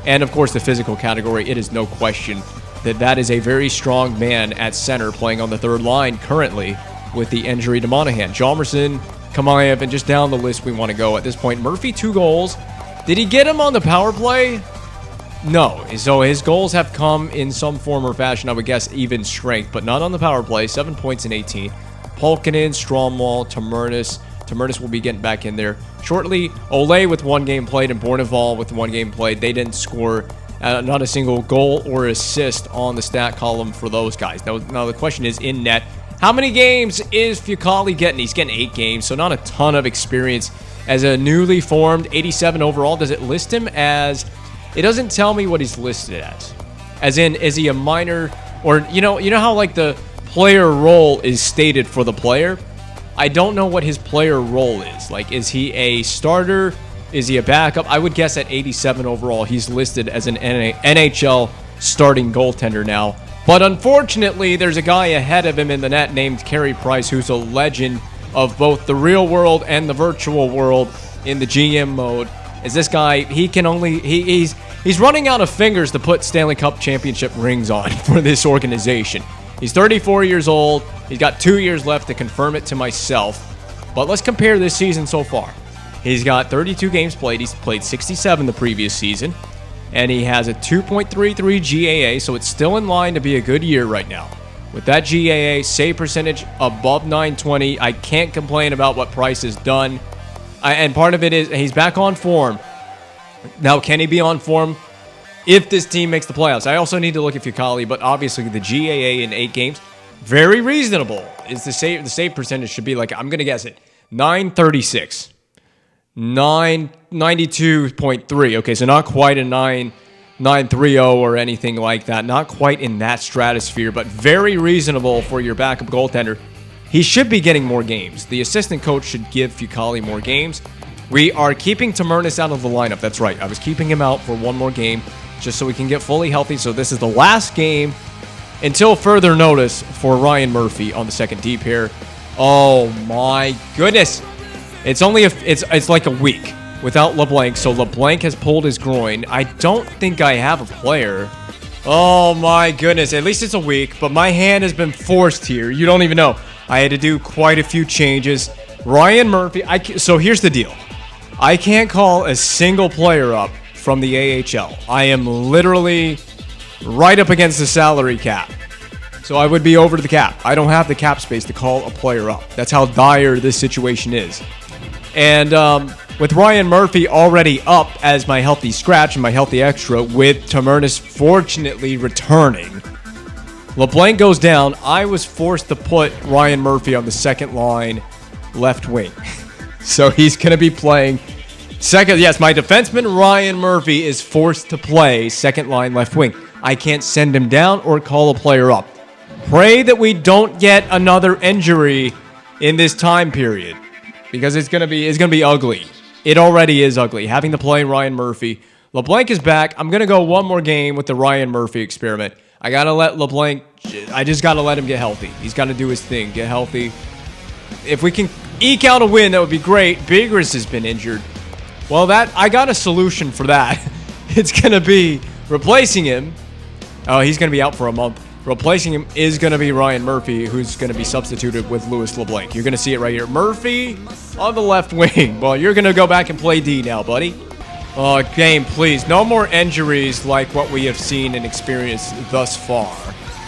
And, of course, the physical category. It is no question that is a very strong man at center playing on the third line currently with the injury to Monahan. Jalmerson, Kamayev, and just down the list we want to go at this point. Murphy, 2 goals. Did he get him on the power play? No. So his goals have come in some form or fashion, I would guess even strength, but not on the power play. 7 points in 18. Polkinen, Stromwall, Tamernis. Tamernis will be getting back in there shortly. Ole with 1 game played and Bourneval with 1 game played. They didn't score not a single goal or assist on the stat column for those guys. Now the question is in net. How many games is Fucali getting? He's getting 8 games, so not a ton of experience. As a newly formed 87 overall, does it list him as... It doesn't tell me what he's listed as in, is he a minor... Or, you know how, like, the player role is stated for the player? I don't know what his player role is. Like, is he a starter? Is he a backup? I would guess at 87 overall, he's listed as an NHL starting goaltender now. But unfortunately, there's a guy ahead of him in the net named Carey Price, who's a legend of both the real world and the virtual world in the GM mode. Is this guy, he can only, he's running out of fingers to put Stanley Cup championship rings on for this organization. He's 34 years old. He's got 2 years left to confirm it to myself. But let's compare this season so far. He's got 32 games played. He's played 67 the previous season. And he has a 2.33 GAA, so it's still in line to be a good year right now. With that GAA, save percentage above 920, I can't complain about what Price has done. And part of it is he's back on form. Now, can he be on form if this team makes the playoffs? I also need to look at Fucali, but obviously the GAA in 8 games, very reasonable. Is the save percentage should be like, I'm going to guess it, 936. 992.3. Okay, so not quite a 930 or anything like that. Not quite in that stratosphere, but very reasonable for your backup goaltender. He should be getting more games. The assistant coach should give Fucali more games. We are keeping Tamernis out of the lineup. That's right. I was keeping him out for 1 more game just so we can get fully healthy. So this is the last game until further notice for Ryan Murphy on the second D pair. Oh my goodness. It's only it's like a week without LeBlanc. So LeBlanc has pulled his groin. I don't think I have a player. Oh my goodness. At least it's a week, but my hand has been forced here. You don't even know. I had to do quite a few changes. Ryan Murphy. So here's the deal. I can't call a single player up from the AHL. I am literally right up against the salary cap. So I would be over the cap. I don't have the cap space to call a player up. That's how dire this situation is. And with Ryan Murphy already up as my healthy scratch and my healthy extra, with Tamernis fortunately returning, LeBlanc goes down. I was forced to put Ryan Murphy on the second line left wing. So he's going to be playing second. Yes, my defenseman Ryan Murphy is forced to play second line left wing. I can't send him down or call a player up. Pray that we don't get another injury in this time period, because it's gonna be ugly. It already is ugly having to play Ryan Murphy. LeBlanc is back. I'm gonna go 1 more game with the Ryan Murphy experiment. I gotta let LeBlanc. I just gotta let him get healthy. He's got to do his thing, get healthy. If we can eke out a win, that would be great. Bigris has been injured. Well, I got a solution for that. It's gonna be replacing him. Oh, he's gonna be out for a month. Replacing him is going to be Ryan Murphy, who's going to be substituted with Louis LeBlanc. You're going to see it right here. Murphy on the left wing. Well, you're going to go back and play D now, buddy. Game, please. No more injuries like what we have seen and experienced thus far.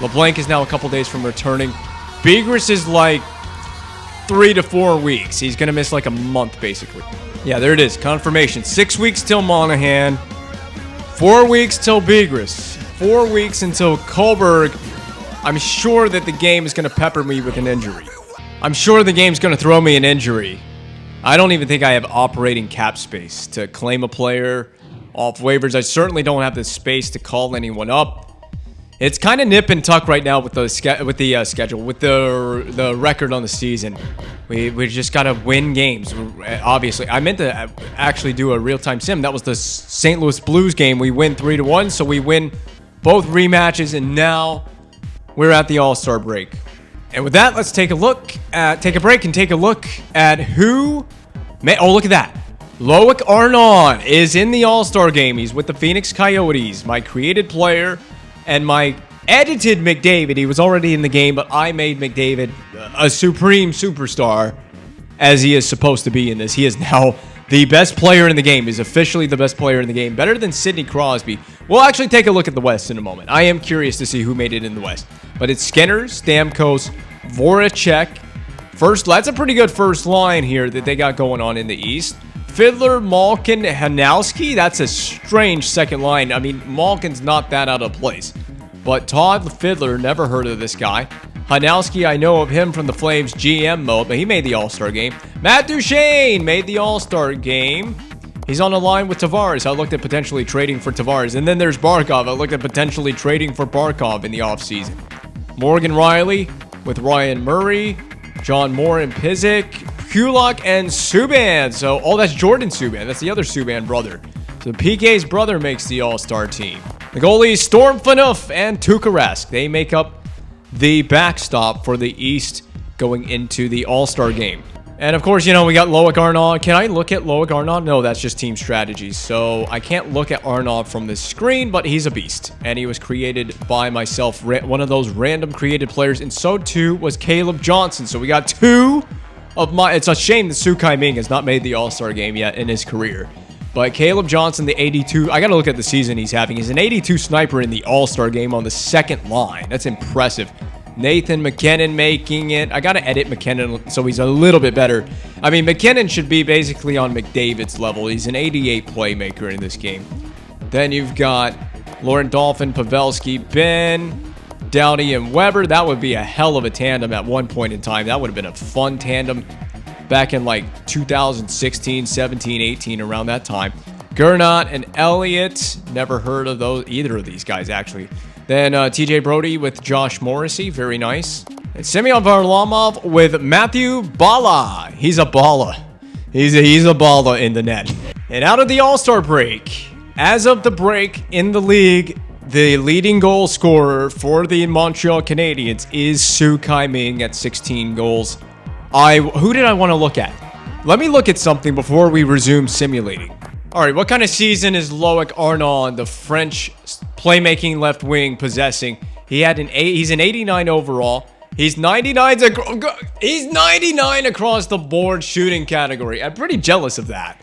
LeBlanc is now a couple days from returning. Begris is like 3 to 4 weeks. He's going to miss like a month, basically. Yeah, there it is. Confirmation. 6 weeks till Monahan. 4 weeks till Begris. 4 weeks until Kohlberg. I'm sure that the game is going to pepper me with an injury. I'm sure the game's going to throw me an injury. I don't even think I have operating cap space to claim a player off waivers. I certainly don't have the space to call anyone up. It's kind of nip and tuck right now with the schedule, with the record on the season. We just got to win games, obviously. I meant to actually do a real-time sim. That was the St. Louis Blues game. We win 3-1, so we win both rematches, and now we're at the All-Star break. And with that, let's take a break and take a look at who... Oh, look at that. Loic Arnaud is in the All-Star game. He's with the Phoenix Coyotes, my created player, and my edited McDavid. He was already in the game, but I made McDavid a supreme superstar, as he is supposed to be in this. He is now the best player in the game. He's officially the best player in the game, better than Sidney Crosby. We'll actually take a look at the West in a moment. I am curious to see who made it in the West. But it's Skinner, Stamkos, Voracek. That's a pretty good first line here that they got going on in the East. Fiddler, Malkin, Hanowski. That's a strange second line. I mean, Malkin's not that out of place. But Todd Fiddler, never heard of this guy. Hanowski, I know of him from the Flames GM mode, but he made the All-Star game. Matt Duchene made the All-Star game. He's on the line with Tavares. I looked at potentially trading for Tavares. And then there's Barkov. I looked at potentially trading for Barkov in the offseason. Morgan Riley with Ryan Murray, John Moore and Pizik, Kulak and Subban. So, that's Jordan Subban. That's the other Subban brother. So PK's brother makes the All-Star team. The goalies, Storm Phaneuf and Tuukka Rask. They make up the backstop for the East going into the All-Star game. And of course, we got Loic Arnaud. Can I look at Loic Arnaud? No, that's just team strategy. So I can't look at Arnaud from this screen, but he's a beast. And he was created by myself, one of those random created players. And so too was Caleb Johnson. So we got two of my... It's a shame that Sukai Ming has not made the All-Star game yet in his career. But Caleb Johnson, the 82... I got to look at the season he's having. He's an 82 sniper in the All-Star game on the second line. That's impressive. Nathan McKinnon making it. I got to edit McKinnon so he's a little bit better. I mean, McKinnon should be basically on McDavid's level. He's an 88 playmaker in this game. Then you've got Lauren Dolphin, Pavelski, Ben, Doughty, and Weber. That would be a hell of a tandem at one point in time. That would have been a fun tandem back in like 2016, 17, 18, around that time. Gernot and Elliott. Never heard of either of these guys, actually. Then TJ Brody with Josh Morrissey. Very nice. And Semyon Varlamov with Matthew Bala. He's a balla. He's a balla in the net. And out of the All-Star break, as of the break in the league, the leading goal scorer for the Montreal Canadiens is Sukai Ming at 16 goals. Who did I want to look at? Let me look at something before we resume simulating. All right, what kind of season is Loic Arnaud, the French playmaking left wing, possessing? He's an 89 overall. He's 99 across the board shooting category. I'm pretty jealous of that.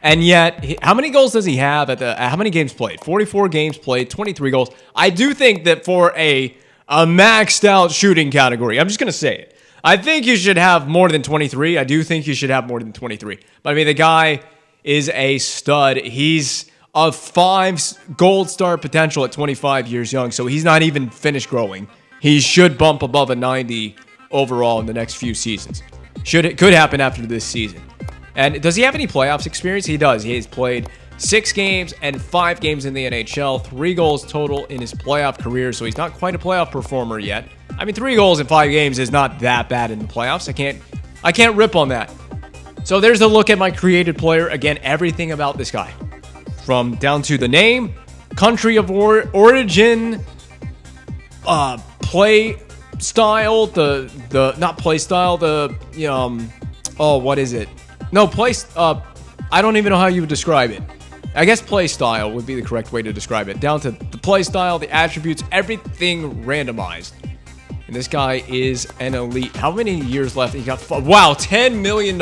And yet, how many goals does he have how many games played? 44 games played, 23 goals. I do think that for a maxed out shooting category, I'm just going to say it. I think you should have more than 23. I do think you should have more than 23. But I mean, the guy is a stud. He's a 5 gold star potential at 25 years young, so he's not even finished growing. He should bump above a 90 overall in the next few seasons. Could happen after this season. And does he have any playoffs experience? He does. He has played 6 games and 5 games in the NHL, 3 goals total in his playoff career, so he's not quite a playoff performer yet. I mean, 3 goals in 5 games is not that bad in the playoffs. I can't rip on that. So there's a look at my created player. Again, everything about this guy. From down to the name, country of origin, play style, what is it? No, I don't even know how you would describe it. I guess play style would be the correct way to describe it. Down to the play style, the attributes, everything randomized. And this guy is an elite. How many years left? He got, wow, $10 million.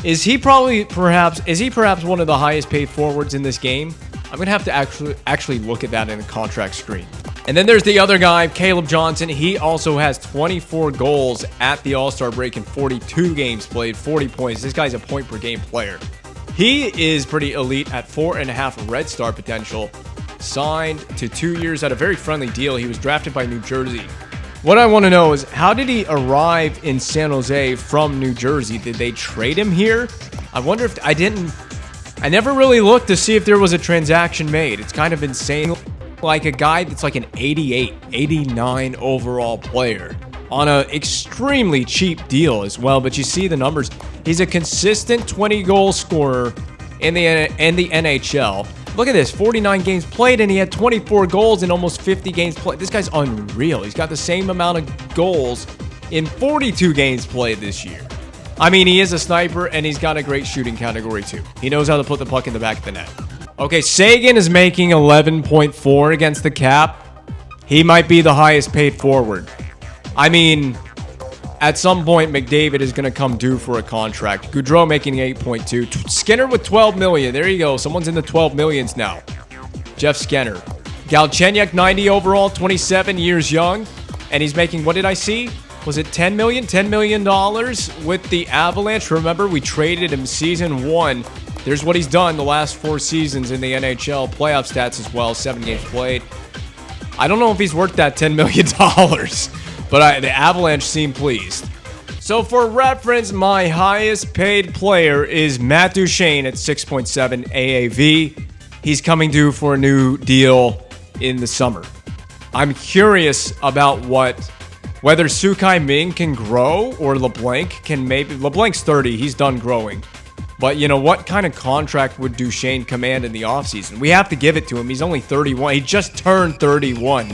Is he perhaps one of the highest paid forwards in this game? I'm going to have to actually look at that in the contract screen. And then there's the other guy, Caleb Johnson. He also has 24 goals at the All-Star break in 42 games played, 40 points. This guy's a point-per-game player. He is pretty elite at 4.5 Red Star potential. Signed to 2 years at a very friendly deal. He was drafted by New Jersey. What I want to know is, how did he arrive in San Jose from New Jersey? Did they trade him here? I wonder if... I never really looked to see if there was a transaction made. It's kind of insane. Like a guy that's like an 88, 89 overall player on an extremely cheap deal as well. But you see the numbers. He's a consistent 20-goal scorer in the NHL. Look at this, 49 games played, and he had 24 goals in almost 50 games played. This guy's unreal. He's got the same amount of goals in 42 games played this year. I mean, he is a sniper, and he's got a great shooting category, too. He knows how to put the puck in the back of the net. Okay, Sagan is making 11.4 against the cap. He might be the highest paid forward. I mean, at some point, McDavid is going to come due for a contract. Gaudreau making 8.2. Skinner with 12 million. There you go. Someone's in the 12 millions now. Jeff Skinner. Galchenyuk, 90 overall, 27 years young. And he's making, what did I see? Was it 10 million? $10 million with the Avalanche. Remember, we traded him season 1. There's what he's done the last 4 seasons in the NHL. Playoff stats as well, 7 games played. I don't know if he's worth that $10 million, but the Avalanche seem pleased. So for reference, my highest paid player is Matt Duchene at 6.7 AAV. He's coming due for a new deal in the summer. I'm curious about whether Sukai Ming can grow or LeBlanc can maybe. LeBlanc's 30, he's done growing. But, you know, what kind of contract would Duchene command in the offseason? We have to give it to him. He's only 31. He just turned 31,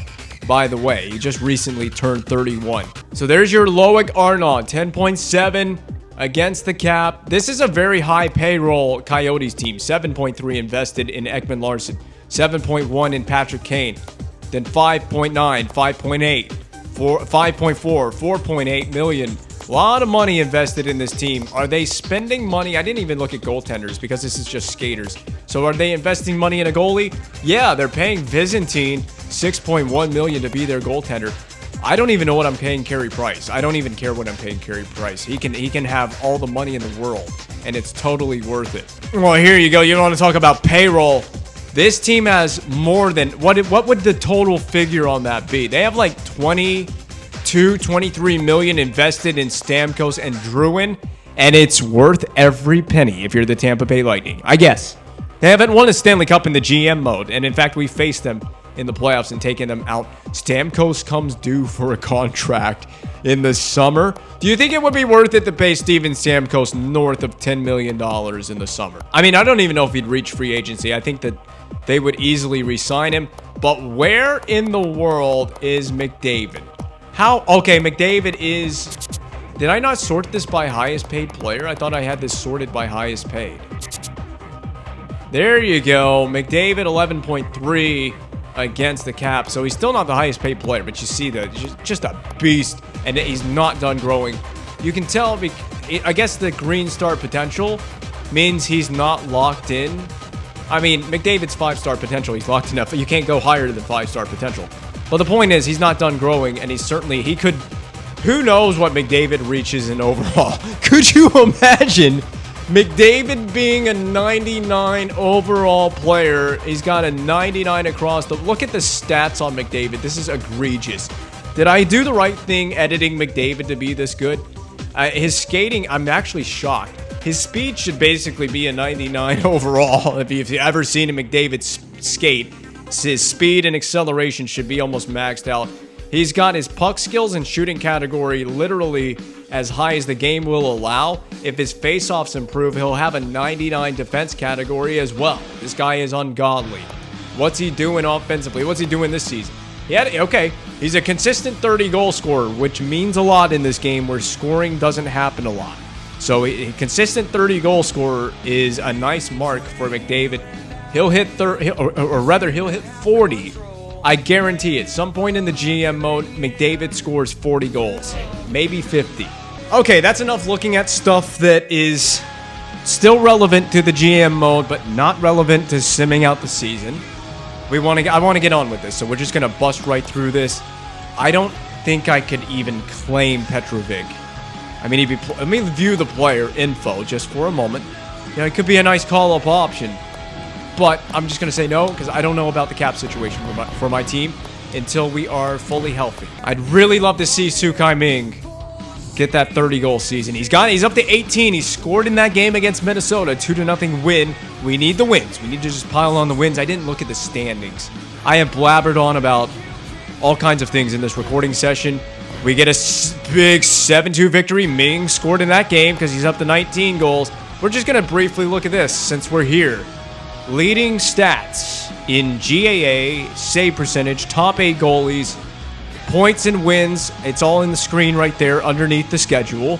by the way. He just recently turned 31. So there's your Loic Arnaud, 10.7 against the cap. This is a very high payroll Coyotes team. 7.3 invested in Ekman Larson. 7.1 in Patrick Kane. Then 5.9, 5.8, 5.4, 4.8 million. A lot of money invested in this team. Are they spending money? I didn't even look at goaltenders because this is just skaters. So are they investing money in a goalie? Yeah, they're paying Byzantine $6.1 million to be their goaltender. I don't even know what I'm paying Carey Price. I don't even care what I'm paying Carey Price. He can have all the money in the world, and it's totally worth it. Well, here you go. You want to talk about payroll. This team has more than... What would the total figure on that be? They have like 23 million invested in Stamkos and Drouin, and it's worth every penny if you're the Tampa Bay Lightning, I guess. They haven't won a Stanley Cup in the GM mode, and in fact, we faced them in the playoffs and taken them out. Stamkos comes due for a contract in the summer. Do you think it would be worth it to pay Steven Stamkos north of $10 million in the summer? I mean, I don't even know if he'd reach free agency. I think that they would easily re-sign him. But where in the world is McDavid? Okay, McDavid is... Did I not sort this by highest paid player? I thought I had this sorted by highest paid. There you go. McDavid, 11.3 against the cap. So he's still not the highest paid player, but you see just a beast, and he's not done growing. You can tell, I guess the green star potential means he's not locked in. I mean, McDavid's 5-star potential, he's locked enough. You can't go higher than 5-star potential. But the point is, he's not done growing, and he could, who knows what McDavid reaches in overall. Could you imagine McDavid being a 99 overall player? He's got a 99 across the, look at the stats on McDavid. This is egregious. Did I do the right thing editing McDavid to be this good? His skating, I'm actually shocked. His speed should basically be a 99 overall. If you've ever seen a McDavid skate, his speed and acceleration should be almost maxed out. He's got his puck skills and shooting category literally as high as the game will allow. If his faceoffs improve, he'll have a 99 defense category as well. This guy is ungodly. What's he doing offensively? What's he doing this season? He's a consistent 30-goal scorer, which means a lot in this game where scoring doesn't happen a lot. So a consistent 30-goal scorer is a nice mark for McDavid. He'll hit he'll hit 40. I guarantee it. Some point in the GM mode, McDavid scores 40 goals, maybe 50. Okay, that's enough looking at stuff that is still relevant to the GM mode, but not relevant to simming out the season. I want to get on with this, so we're just gonna bust right through this. I don't think I could even claim Petrovic. I mean, let me view the player info just for a moment. You know, it could be a nice call-up option, but I'm just gonna say no because I don't know about the cap situation for my team until we are fully healthy. I'd really love to see Sukai Ming get that 30-goal season. He's up to 18. He scored in that game against Minnesota, 2-0 win. We need the wins. We need to just pile on the wins. I didn't look at the standings. I have blabbered on about all kinds of things in this recording session. We get a big 7-2 victory. Ming scored in that game because he's up to 19 goals. We're just going to briefly look at this since we're here. Leading stats in GAA, save percentage, top 8 goalies, points and wins. It's all in the screen right there underneath the schedule.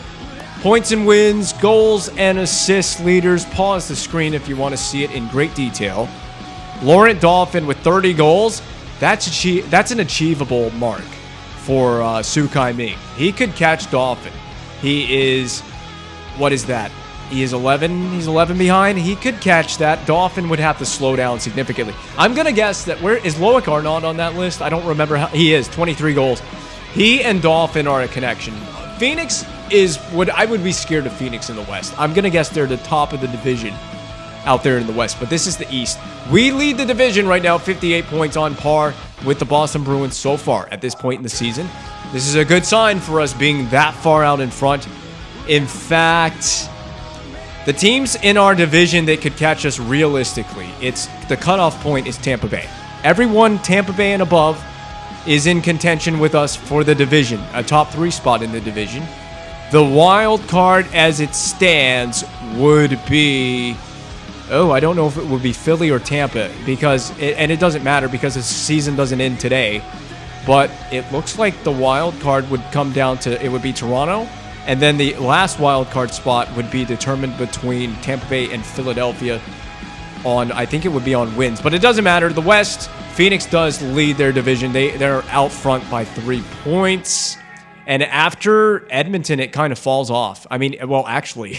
Points and wins, goals and assists leaders. Pause the screen if you want to see it in great detail. Laurent Dauphin with 30 goals. That's an achievable mark for Sukai Ming. He could catch Dauphin. He is, what is that? He is 11. He's 11 behind. He could catch that. Dauphin would have to slow down significantly. I'm going to guess that where is Loic Arnaud on that list? I don't remember how. He is 23 goals. He and Dauphin are a connection. Phoenix is what I would be scared of Phoenix in the West. I'm going to guess they're the top of the division out there in the West, but this is the East. We lead the division right now, 58 points on par with the Boston Bruins so far at this point in the season. This is a good sign for us being that far out in front. In fact, the teams in our division that could catch us realistically, the cutoff point is Tampa Bay. Everyone Tampa Bay and above is in contention with us for the division, a top 3 spot in the division. The wild card as it stands would be, I don't know if it would be Philly or Tampa and it doesn't matter because the season doesn't end today, but it looks like the wild card would come down to, it would be Toronto. And then the last wild card spot would be determined between Tampa Bay and Philadelphia I think it would be on wins. But it doesn't matter. The West, Phoenix does lead their division. They're out front by 3 points. And after Edmonton, it kind of falls off. I mean, well, actually,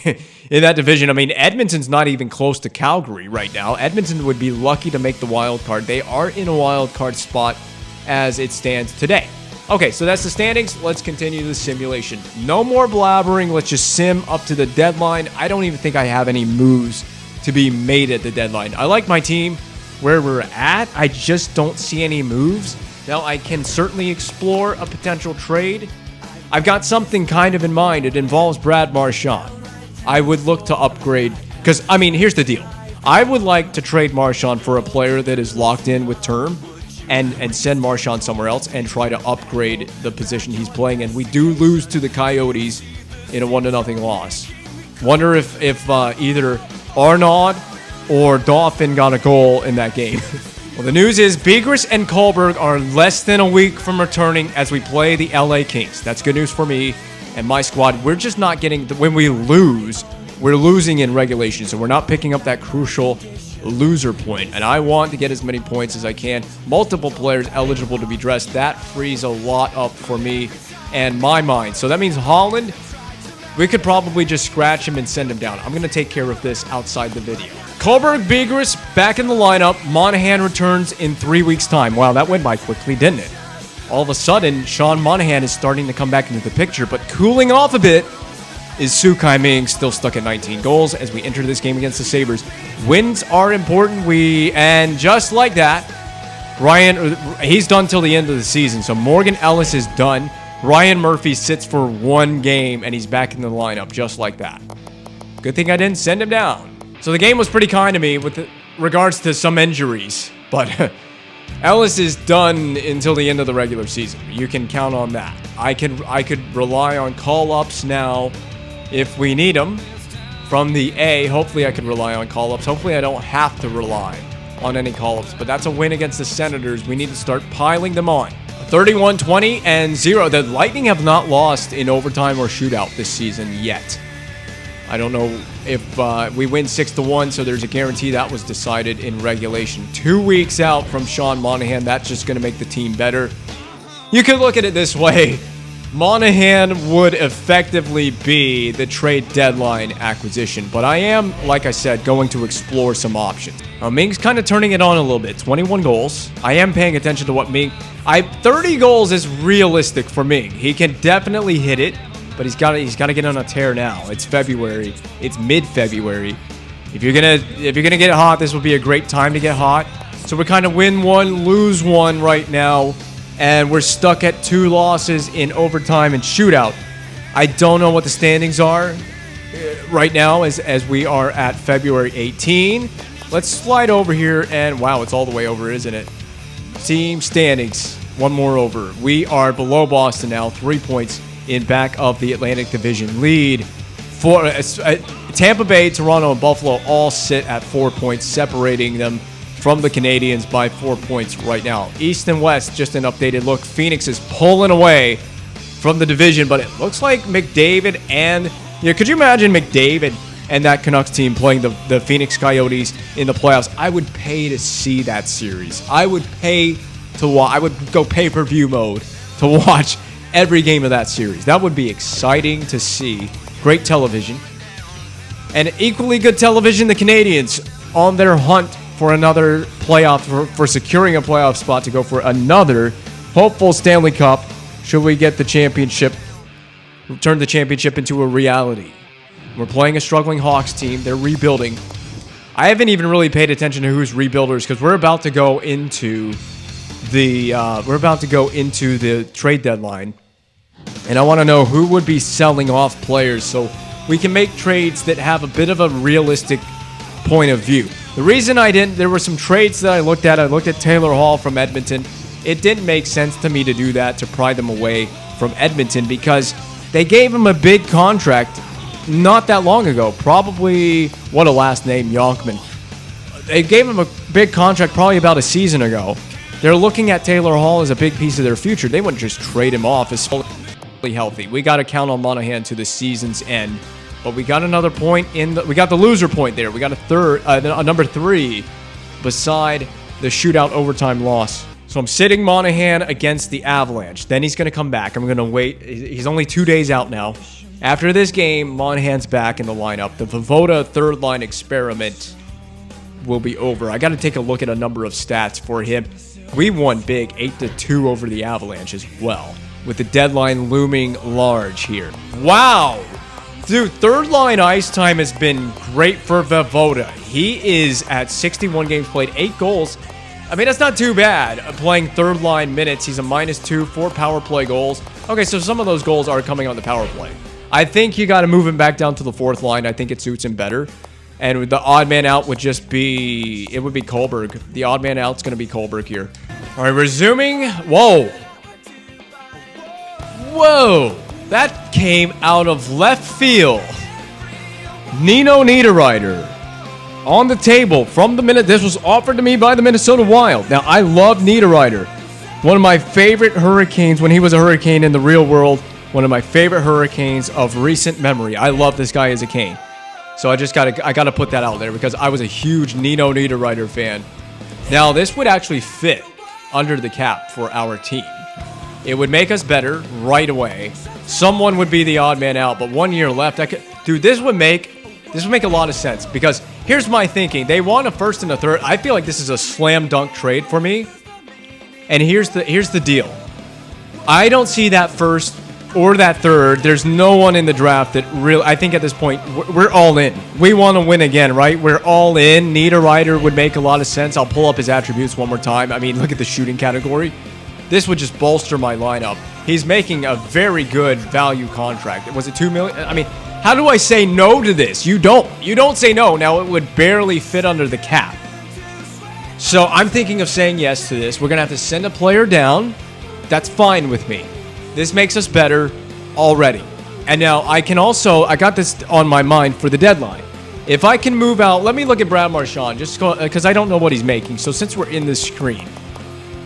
in that division, I mean, Edmonton's not even close to Calgary right now. Edmonton would be lucky to make the wild card. They are in a wild card spot as it stands today. Okay, so that's the standings. Let's continue the simulation. No more blabbering. Let's just sim up to the deadline. I don't even think I have any moves to be made at the deadline. I like my team where we're at. I just don't see any moves. Now, I can certainly explore a potential trade. I've got something kind of in mind. It involves Brad Marchand. I would look to upgrade because, I mean, here's the deal. I would like to trade Marchand for a player that is locked in with term. And send Marchand somewhere else and try to upgrade the position he's playing. And we do lose to the Coyotes in a 1-0 loss. Wonder if either Arnaud or Dauphin got a goal in that game. Well, the news is Begris and Kohlberg are less than a week from returning as we play the LA Kings. That's good news for me and my squad. We're just not getting, when we lose, we're losing in regulation. So we're not picking up that crucial loser point, and I want to get as many points as I can. Multiple players eligible to be dressed. That frees a lot up for me and my mind. So that means Holland, we could probably just scratch him and send him down. I'm going to take care of this outside the video. Kohlberg, Begris back in the lineup. Monahan returns in 3 weeks' time. Wow, that went by quickly, didn't it? All of a sudden, Sean Monahan is starting to come back into the picture, but cooling off a bit is Sukai Ming, still stuck at 19 goals as we enter this game against the Sabres. Wins are important. And just like that, he's done till the end of the season. So Morgan Ellis is done. Ryan Murphy sits for 1 game, and he's back in the lineup just like that. Good thing I didn't send him down. So the game was pretty kind to me with regards to some injuries, but Ellis is done until the end of the regular season. You can count on that. I could rely on call-ups now if we need them from the A. Hopefully I can rely on call-ups. Hopefully I don't have to rely on any call-ups, but that's a win against the Senators. We need to start piling them on. 31-20-0. The Lightning have not lost in overtime or shootout this season yet. I don't know if we win 6-1, so there's a guarantee that was decided in regulation. 2 weeks out from Sean Monahan, that's just going to make the team better. You could look at it this way. Monahan would effectively be the trade deadline acquisition, but I am, like I said, going to explore some options. Ming's kind of turning it on a little bit. 21 goals. I am paying attention to what Ming... 30 goals is realistic for Ming. He can definitely hit it, but he's got to get on a tear now. It's February. It's mid-February. If you're gonna get hot, this would be a great time to get hot. So we kind of win one, lose one right now. And we're stuck at 2 losses in overtime and shootout. I don't know what the standings are right now as we are at February 18. Let's slide over here and wow, it's all the way over, isn't it? Team standings, one more over. We are below Boston now, 3 points in back of the Atlantic Division lead. Tampa Bay, Toronto, and Buffalo all sit at 4 points, separating them from the Canadiens by 4 points right now. East and West, just an updated look. Phoenix is pulling away from the division, but it looks like McDavid and... could you imagine McDavid and that Canucks team playing the Phoenix Coyotes in the playoffs? I would pay to see that series. I would pay to watch. I would go pay-per-view mode to watch every game of that series. That would be exciting to see. Great television. And equally good television, the Canadiens on their hunt for another playoff, for securing a playoff spot to go for another hopeful Stanley Cup. Should we get the championship, turn the championship into a reality? We're playing a struggling Hawks team. They're rebuilding. I haven't even really paid attention to who's rebuilders because we're about to go into the trade deadline, and I want to know who would be selling off players so we can make trades that have a bit of a realistic point of view. The reason I didn't, there were some trades that I looked at. I looked at Taylor Hall from Edmonton. It didn't make sense to me to do that, to pry them away from Edmonton, because they gave him a big contract not that long ago. Probably, what a last name, Yonkman. They gave him a big contract probably about a season ago. They're looking at Taylor Hall as a big piece of their future. They wouldn't just trade him off as fully healthy. We got to count on Monahan to the season's end. But we got another point we got the loser point there. We got a number 3 beside the shootout overtime loss. So I'm sitting Monahan against the Avalanche. Then he's going to come back. I'm going to wait. He's only 2 days out now. After this game, Monahan's back in the lineup. The Vovoda third line experiment will be over. I got to take a look at a number of stats for him. We won big, 8-2 over the Avalanche as well, with the deadline looming large here. Wow. Dude, third line ice time has been great for Vovoda. He is at 61 games played, 8 goals. I mean, that's not too bad. Playing third line minutes, he's a -2, 4 power play goals. Okay, so some of those goals are coming on the power play. I think you got to move him back down to the 4th line. I think it suits him better. And the odd man out would just be, it would be Kohlberg. The odd man out's going to be Kohlberg here. All right, resuming. Whoa. Whoa. That came out of left field. Nino Niederreiter on the table from the minute. This was offered to me by the Minnesota Wild. Now, I love Niederreiter. One of my favorite Hurricanes when he was a Hurricane in the real world. One of my favorite Hurricanes of recent memory. I love this guy as a Cane. So I gotta put that out there because I was a huge Nino Niederreiter fan. Now, this would actually fit under the cap for our team. It would make us better right away. Someone would be the odd man out, but 1 year left. Dude, this would make a lot of sense because here's my thinking. They want a first and a third. I feel like this is a slam dunk trade for me. And here's the deal. I don't see that first or that third. There's no one in the draft that really, I think at this point, we're all in. We want to win again, right? We're all in. Niederreiter would make a lot of sense. I'll pull up his attributes one more time. I mean, look at the shooting category. This would just bolster my lineup. He's making a very good value contract. Was it $2 million? I mean, how do I say no to this? You don't. You don't say no. Now, it would barely fit under the cap. So I'm thinking of saying yes to this. We're going to have to send a player down. That's fine with me. This makes us better already. And now I got this on my mind for the deadline. If I can move out, let me look at Brad Marchand, just because I don't know what he's making. So since we're in this screen,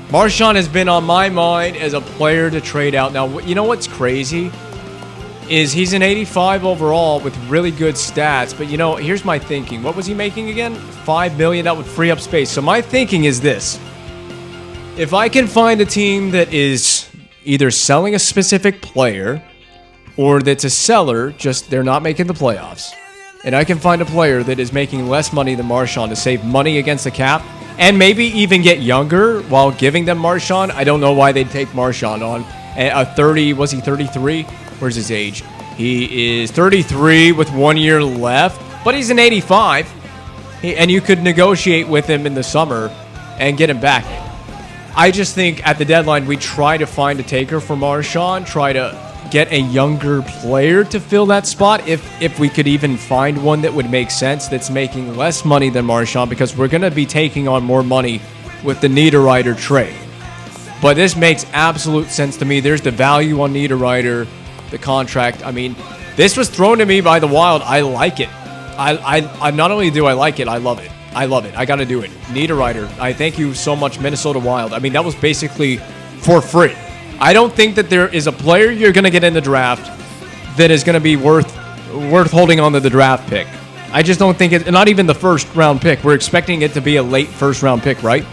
Marchand has been on my mind as a player to trade out. Now, you know what's crazy? is he's an 85 overall with really good stats. But, here's my thinking. What was he making again? $5 million. That would free up space. So my thinking is this. If I can find a team that is either selling a specific player or that's a seller, just they're not making the playoffs, and I can find a player that is making less money than Marchand to save money against the cap and maybe even get younger while giving them Marchand, I don't know why they'd take Marchand on. A 30, was he 33? Where's his age? He is 33 with 1 year left, but he's an 85. And you could negotiate with him in the summer and get him back. I just think at the deadline, we try to find a taker for Marchand, try to get a younger player to fill that spot if we could even find one that would make sense that's making less money than Marchand, because we're going to be taking on more money with the Niederreiter trade. But this makes absolute sense to me. There's the value on Niederreiter, the contract. I mean, this was thrown to me by the Wild. I like it. I not only do I like it, I love it. I love it. I got to do it. Niederreiter, I thank you so much, Minnesota Wild. I mean, that was basically for free. I don't think that there is a player you're going to get in the draft that is going to be worth holding on to the draft pick. I just don't think it, not even the first round pick. We're expecting it to be a late first round pick, right?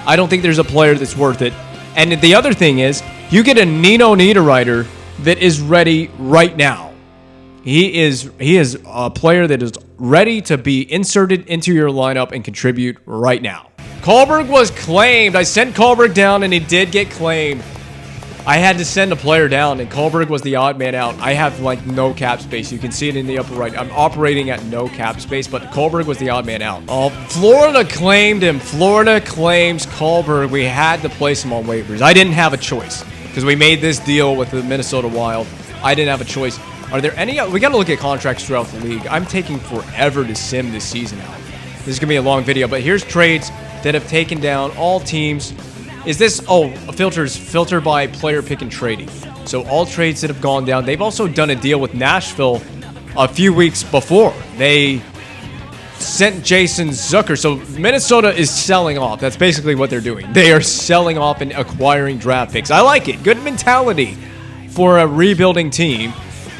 I don't think there's a player that's worth it. And the other thing is, you get a Nino Niederreiter that is ready right now. He is a player that is ready to be inserted into your lineup and contribute right now. Kohlberg was claimed. I sent Kohlberg down, and he did get claimed. I had to send a player down, and Kohlberg was the odd man out. I have, no cap space. You can see it in the upper right. I'm operating at no cap space, but Kohlberg was the odd man out. Oh, Florida claimed him. Florida claims Kohlberg. We had to place him on waivers. I didn't have a choice because we made this deal with the Minnesota Wild. I didn't have a choice. Are there any... We got to look at contracts throughout the league. I'm taking forever to sim this season out. This is going to be a long video, but here's trades that have taken down all teams. Is this... Oh, filter by player pick and trading. So all trades that have gone down. They've also done a deal with Nashville a few weeks before. They sent Jason Zucker. So Minnesota is selling off. That's basically what they're doing. They are selling off and acquiring draft picks. I like it. Good mentality for a rebuilding team.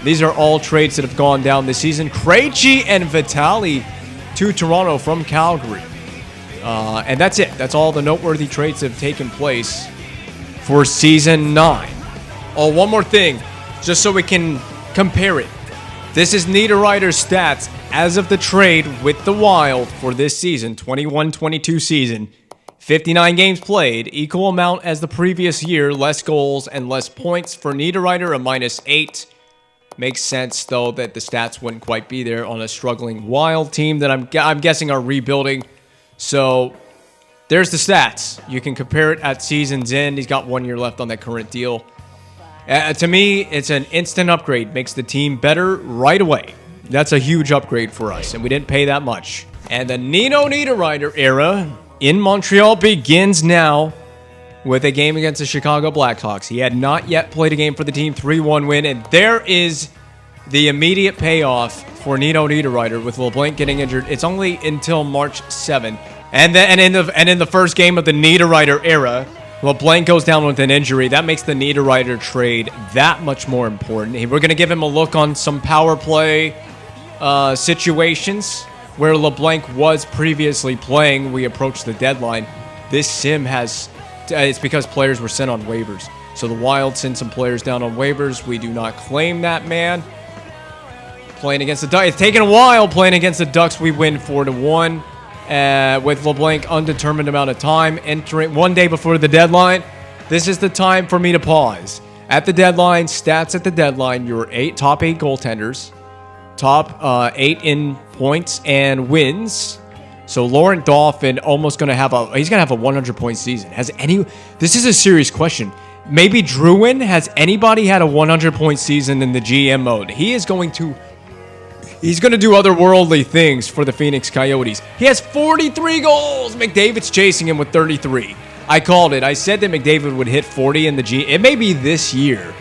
These are all trades that have gone down this season. Krejci and Vitali to Toronto from Calgary. And that's it. That's all the noteworthy trades that have taken place for Season 9. Oh, one more thing, just so we can compare it. This is Niederreiter's stats as of the trade with the Wild for this season, 21-22 season. 59 games played, equal amount as the previous year, less goals and less points for Niederreiter, a -8. Makes sense, though, that the stats wouldn't quite be there on a struggling Wild team that I'm guessing are rebuilding. So there's the stats. You can compare it at season's end. He's got 1 year left on that current deal. To me, it's an instant upgrade. Makes the team better right away. That's a huge upgrade for us, and we didn't pay that much. And the Nino Niederreiter era in Montreal begins now with a game against the Chicago Blackhawks. He had not yet played a game for the team, 3-1 win, and there is the immediate payoff for Nino Niederreiter with LeBlanc getting injured. It's only until March 7th. And in the first game of the Niederreiter era, LeBlanc goes down with an injury. That makes the Niederreiter trade that much more important. We're going to give him a look on some power play situations where LeBlanc was previously playing. We approached the deadline. This sim has... It's because players were sent on waivers. So the Wild sent some players down on waivers. We do not claim that man. Playing against the Ducks. It's taken a while playing against the Ducks. We win 4-1 with LeBlanc undetermined amount of time. Entering one day before the deadline. This is the time for me to pause. At the deadline, stats at the deadline, your top 8 goaltenders. Top 8 in points and wins. So Laurent Dauphin almost going to have he's going to have a 100-point season. This is a serious question. Maybe Drouin, has anybody had a 100-point season in the GM mode? He's going to do otherworldly things for the Phoenix Coyotes. He has 43 goals. McDavid's chasing him with 33. I called it. I said that McDavid would hit 40 in the G. It may be this year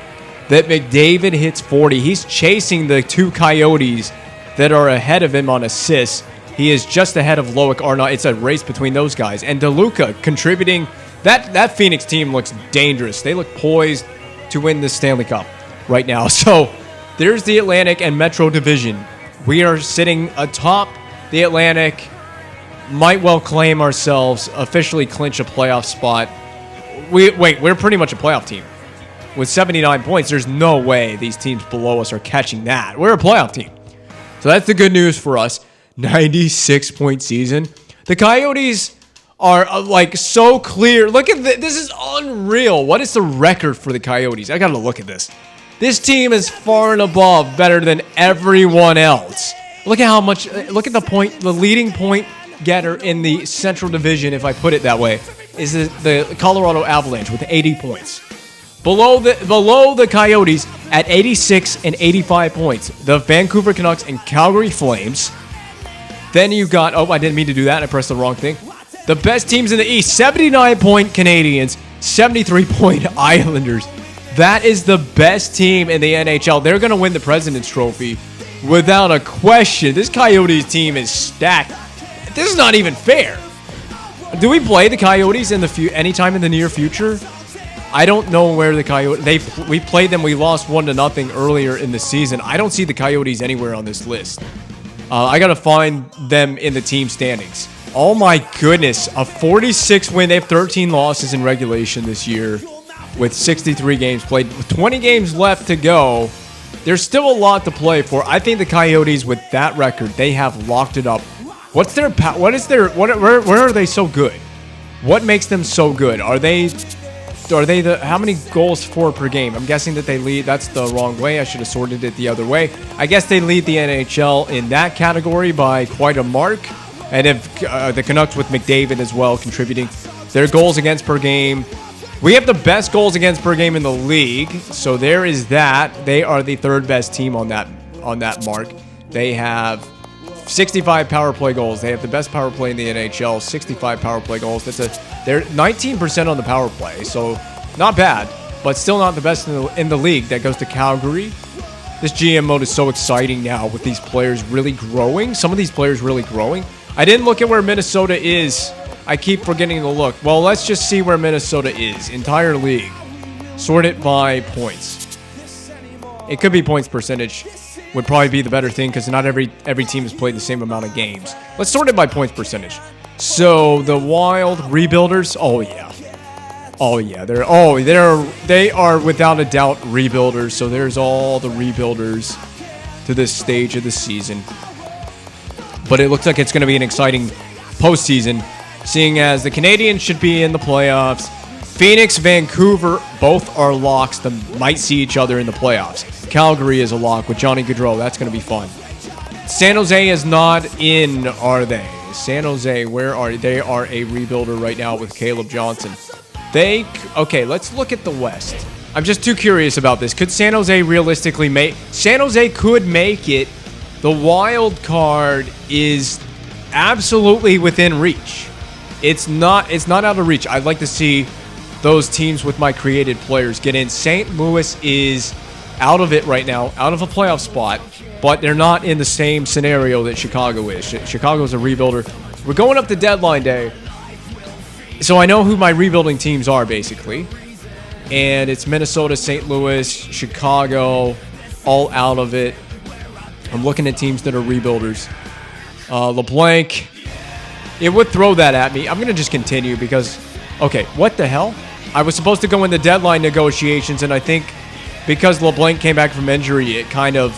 that McDavid hits 40. He's chasing the 2 Coyotes that are ahead of him on assists. He is just ahead of Loic Arnaud. It's a race between those guys. And DeLuca contributing. That Phoenix team looks dangerous. They look poised to win the Stanley Cup right now. So there's the Atlantic and Metro Division. We are sitting atop the Atlantic. Might well claim ourselves, officially clinch a playoff spot. We're pretty much a playoff team. With 79 points, there's no way these teams below us are catching that. We're a playoff team. So that's the good news for us. 96-point season. The Coyotes are so clear. Look at this. This is unreal. What is the record for the Coyotes? I got to look at this. This team is far and above better than everyone else. Look at how much. Look at the leading point getter in the Central Division, if I put it that way, is the Colorado Avalanche with 80 points. Below the Coyotes at 86 and 85 points, the Vancouver Canucks and Calgary Flames. Then you got, I didn't mean to do that. I pressed the wrong thing. The best teams in the East, 79-point Canadiens, 73-point Islanders. That is the best team in the NHL. They're going to win the President's Trophy without a question. This Coyotes team is stacked. This is not even fair. Do we play the Coyotes anytime in the near future? I don't know where the Coyotes... We played them. We lost 1-0 earlier in the season. I don't see the Coyotes anywhere on this list. I got to find them in the team standings. Oh my goodness. A 46 win. They have 13 losses in regulation this year with 63 games played. With 20 games left to go, there's still a lot to play for. I think the Coyotes, with that record, they have locked it up. Where are they so good? What makes them so good? Are they how many goals for per game? I'm guessing that they lead. That's the wrong way. I should have sorted it the other way. I guess they lead the NHL in that category by quite a mark. And if the Canucks with McDavid as well contributing, their goals against per game. We have the best goals against per game in the league. So there is that. They are the third best team on that mark. They have 65 power play goals. They have the best power play in the NHL, 65 power play goals. They're 19% on the power play, so not bad, but still not the best in the league. That goes to Calgary. This GM mode is so exciting now with these players really growing. Some of these players really growing. I didn't look at where Minnesota is. I keep forgetting to look. Well, let's just see where Minnesota is. Entire league. Sort it by points. It could be points percentage. Would probably be the better thing because not every team has played the same amount of games. Let's sort it by points percentage. So the Wild rebuilders, they are without a doubt rebuilders. So there's all the rebuilders to this stage of the season. But it looks like it's going to be an exciting postseason, seeing as the Canadiens should be in the playoffs. Phoenix, Vancouver, both are locks that might see each other in the playoffs. Calgary is a lock with Johnny Gaudreau. That's going to be fun. San Jose is not in, are they? San Jose, where are they? They are a rebuilder right now with Caleb Johnson. Okay, let's look at the West. I'm just too curious about this. Could San Jose realistically make... San Jose could make it. The wild card is absolutely within reach. It's not out of reach. I'd like to see those teams with my created players get in. St. Louis is out of it right now, out of a playoff spot, but they're not in the same scenario that Chicago is. Chicago's a rebuilder. We're going up to deadline day, so I know who my rebuilding teams are, basically. And it's Minnesota, St. Louis, Chicago, all out of it. I'm looking at teams that are rebuilders. LeBlanc, it would throw that at me. I'm going to just continue because, okay, what the hell? I was supposed to go into deadline negotiations, and I think because LeBlanc came back from injury, it kind of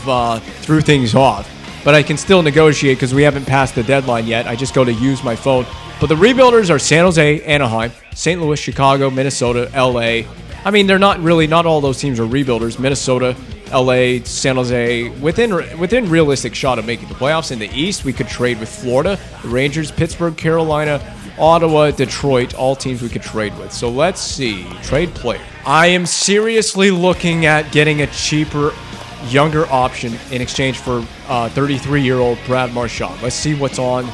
threw things off. But I can still negotiate because we haven't passed the deadline yet. I just go to use my phone. But the rebuilders are San Jose, Anaheim, St. Louis, Chicago, Minnesota, LA. I mean, not all those teams are rebuilders. Minnesota, LA, San Jose, within realistic shot of making the playoffs. In the East, we could trade with Florida, the Rangers, Pittsburgh, Carolina, Ottawa, Detroit, all teams we could trade with. So let's see. Trade player. I am seriously looking at getting a cheaper, younger option in exchange for 33-year-old Brad Marchand. Let's see what's on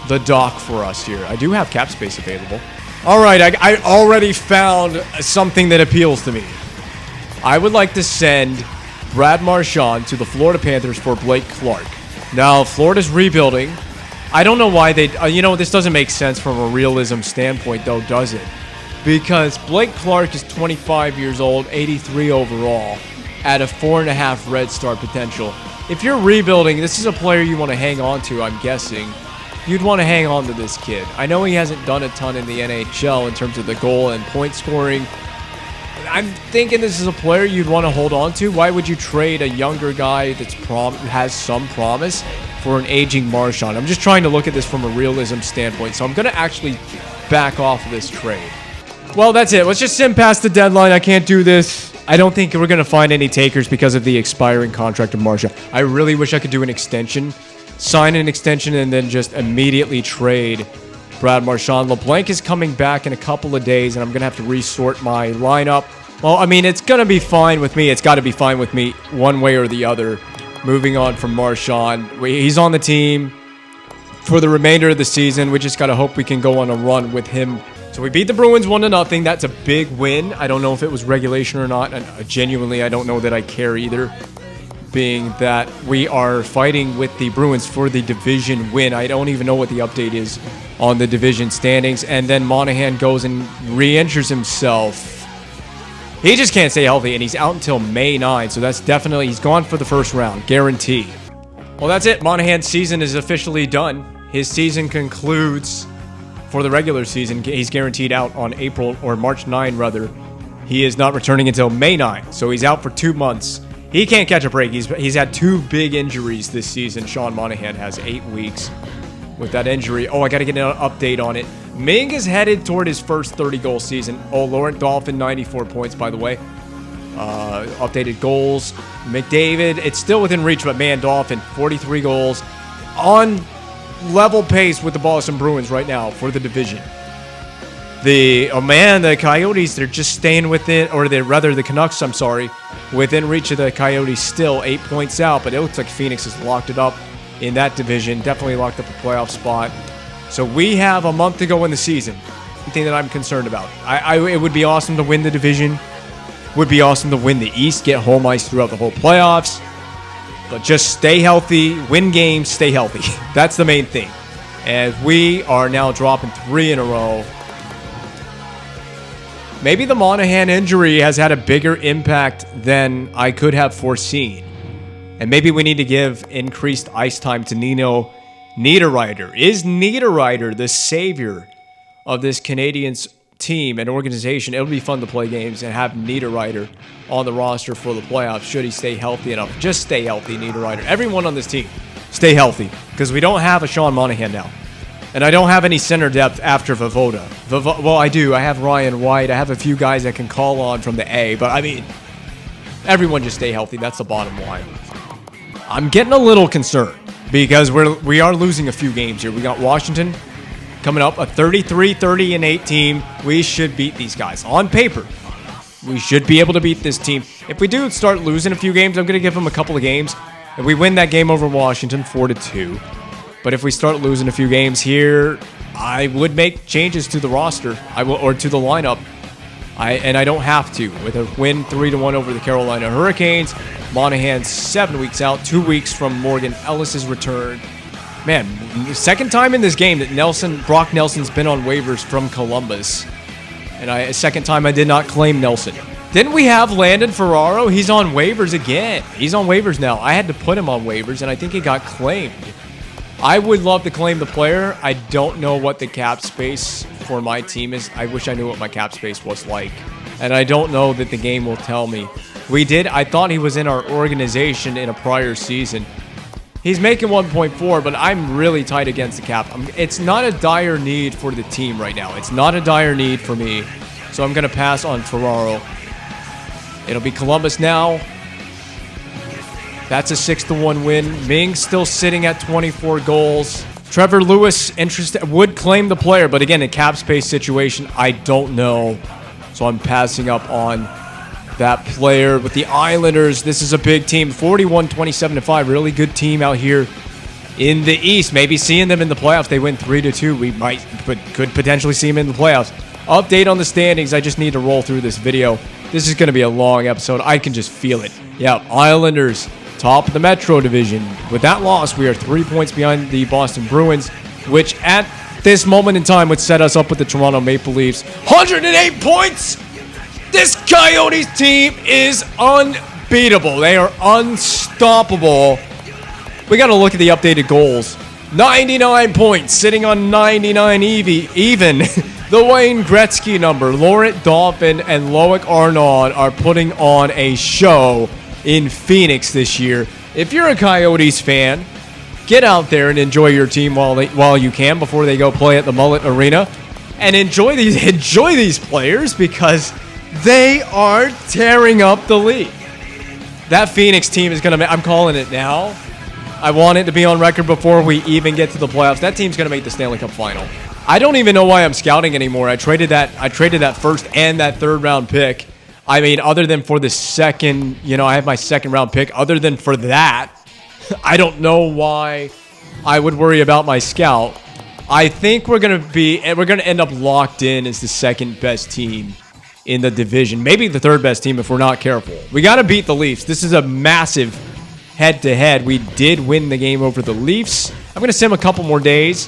the dock for us here. I do have cap space available. All right, I already found something that appeals to me. I would like to send Brad Marchand to the Florida Panthers for Blake Clark. Now, Florida's rebuilding. I don't know why they... this doesn't make sense from a realism standpoint, though, does it? Because Blake Clark is 25 years old, 83 overall. at a 4.5 Red Star potential. If you're rebuilding, this is a player you want to hang on to, I'm guessing. You'd want to hang on to this kid. I know he hasn't done a ton in the NHL in terms of the goal and point scoring. I'm thinking this is a player you'd want to hold on to. Why would you trade a younger guy that's has some promise for an aging Marchand? I'm just trying to look at this from a realism standpoint, so I'm going to actually back off of this trade. Well, that's it. Let's just sim past the deadline. I can't do this. I don't think we're going to find any takers because of the expiring contract of Marchand. I really wish I could do an extension, sign an extension, and then just immediately trade Brad Marchand. LeBlanc is coming back in a couple of days, and I'm going to have to resort my lineup. Well, I mean, it's going to be fine with me. It's got to be fine with me one way or the other. Moving on from Marchand. He's on the team for the remainder of the season. We just got to hope we can go on a run with him. So we beat the Bruins 1-0. That's a big win. I don't know if it was regulation or not. And genuinely, I don't know that I care either, being that we are fighting with the Bruins for the division win. I don't even know what the update is on the division standings. And then Monahan goes and re-injures himself. He just can't stay healthy, and he's out until May 9. So that's definitely, he's gone for the first round, guarantee. Well, that's it. Monahan's season is officially done. His season concludes for the regular season. He's guaranteed out on March 9, rather. He is not returning until May 9. So he's out for 2 months. He can't catch a break. He's had 2 big injuries this season. Sean Monahan has 8 weeks with that injury. Oh, I got to get an update on it. Ming is headed toward his first 30-goal season. Oh, Laurent Dauphin, 94 points, by the way. Updated goals. McDavid, it's still within reach, but man, Dauphin, 43 goals. On level pace with the Boston Bruins right now for the division. The Coyotes, they're just staying within, or the Canucks, I'm sorry, within reach of the Coyotes still, 8 points out, but it looks like Phoenix has locked it up in that division, definitely locked up a playoff spot. So we have a month to go in the season. Thing that I'm concerned about. It would be awesome to win the division. Would be awesome to win the East, get home ice throughout the whole playoffs. But just stay healthy, win games, stay healthy. That's the main thing. And we are now dropping 3 in a row. Maybe the Monahan injury has had a bigger impact than I could have foreseen. And maybe we need to give increased ice time to Nino Niederreiter. Is Niederreiter the savior of this Canadiens team and organization? It'll be fun to play games and have Niederreiter on the roster for the playoffs should he stay healthy enough. Just stay healthy, Niederreiter. Everyone on this team, stay healthy, because we don't have a Sean Monahan now. And I don't have any center depth after Voivoda. Well, I do. I have Ryan White. I have a few guys I can call on from the A. But, I mean, everyone just stay healthy. That's the bottom line. I'm getting a little concerned because we are losing a few games here. We got Washington coming up, a 33-30-8 team. We should beat these guys. On paper, we should be able to beat this team. If we do start losing a few games, I'm going to give them a couple of games. If we win that game over Washington, 4-2. But if we start losing a few games here, I would make changes to the roster. Or to the lineup. I don't have to. With a win 3-1 over the Carolina Hurricanes, Monahan's 7 weeks out, 2 weeks from Morgan Ellis's return. Man, second time in this game that Brock Nelson's been on waivers from Columbus. And second time I did not claim Nelson. Didn't we have Landon Ferraro? He's on waivers again. He's on waivers now. I had to put him on waivers, and I think he got claimed. I would love to claim the player. I don't know what the cap space for my team is. I wish I knew what my cap space was like. And I don't know that the game will tell me. I thought he was in our organization in a prior season. He's making 1.4, but I'm really tight against the cap. It's not a dire need for the team right now. It's not a dire need for me. So I'm going to pass on Ferraro. It'll be Columbus now. That's a 6-1 win. Ming's still sitting at 24 goals. Trevor Lewis would claim the player, but again, a cap space situation, I don't know. So I'm passing up on that player. With the Islanders, this is a big team. 41-27-5. Really good team out here in the East. Maybe seeing them in the playoffs. They win 3-2. We could potentially see them in the playoffs. Update on the standings. I just need to roll through this video. This is going to be a long episode. I can just feel it. Yeah, Islanders, top of the Metro Division. With that loss, we are 3 points behind the Boston Bruins, which at this moment in time would set us up with the Toronto Maple Leafs. 108 points! This Coyotes team is unbeatable. unbeatable. They are unstoppable. We got to look at the updated goals. 99 points, sitting on 99 even. The Wayne Gretzky number. Laurent Dauphin and Loic Arnaud are putting on a show in Phoenix this year. If you're a Coyotes fan, get out there and enjoy your team while you can before they go play at the Mullet Arena. And enjoy these players because they are tearing up the league. That Phoenix team is going to I'm calling it now. I want it to be on record before we even get to the playoffs. That team's going to make the Stanley Cup final. I don't even know why I'm scouting anymore. I traded that first and that third round pick. I mean, other than for the second, I have my second round pick. Other than for that, I don't know why I would worry about my scout. I think we're going to end up locked in as the second best team in the division. Maybe the third best team if we're not careful. We got to beat the Leafs. This is a massive head-to-head. We did win the game over the Leafs. I'm going to sim a couple more days.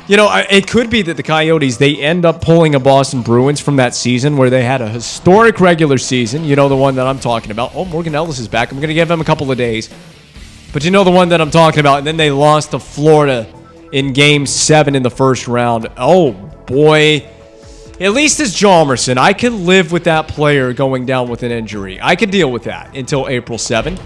It could be that the Coyotes, they end up pulling a Boston Bruins from that season where they had a historic regular season. The one that I'm talking about. Oh, Morgan Ellis is back. I'm going to give him a couple of days. But the one that I'm talking about. And then they lost to Florida in Game 7 in the first round. Oh, boy. At least it's Hjalmarsson. I could live with that player going down with an injury. I could deal with that until April 7.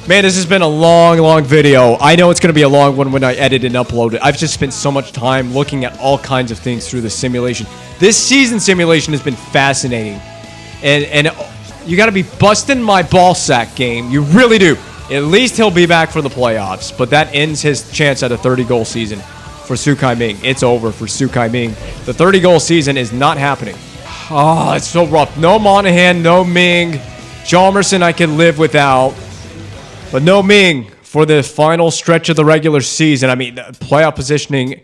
Man, this has been a long video. I know it's going to be a long one when I edit and upload it. I've just spent so much time looking at all kinds of things through the simulation. This season simulation has been fascinating. And you got to be busting my ball sack game. You really do. At least he'll be back for the playoffs. But that ends his chance at a 30-goal season for Sukai Ming. It's over for Sukai Ming. The 30-goal season is not happening. Oh, it's so rough. No Monahan, no Ming. Hjalmarsson I can live without. But no Ming for the final stretch of the regular season. I mean, the playoff positioning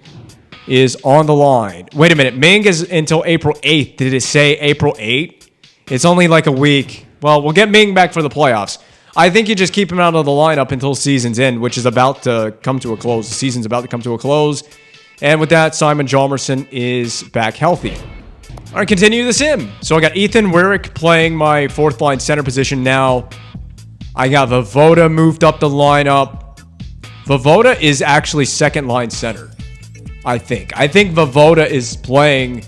is on the line. Wait a minute. Ming is until April 8th. Did it say April 8th? It's only like a week. Well, we'll get Ming back for the playoffs. I think you just keep him out of the lineup until season's end, which is about to come to a close. The season's about to come to a close. And with that, Simon Hjalmarsson is back healthy. All right, continue the sim. So I got Ethan Weirich playing my fourth line center position now. I got Vovoda moved up the lineup. Vovoda is actually second line center, I think. I think Vovoda is playing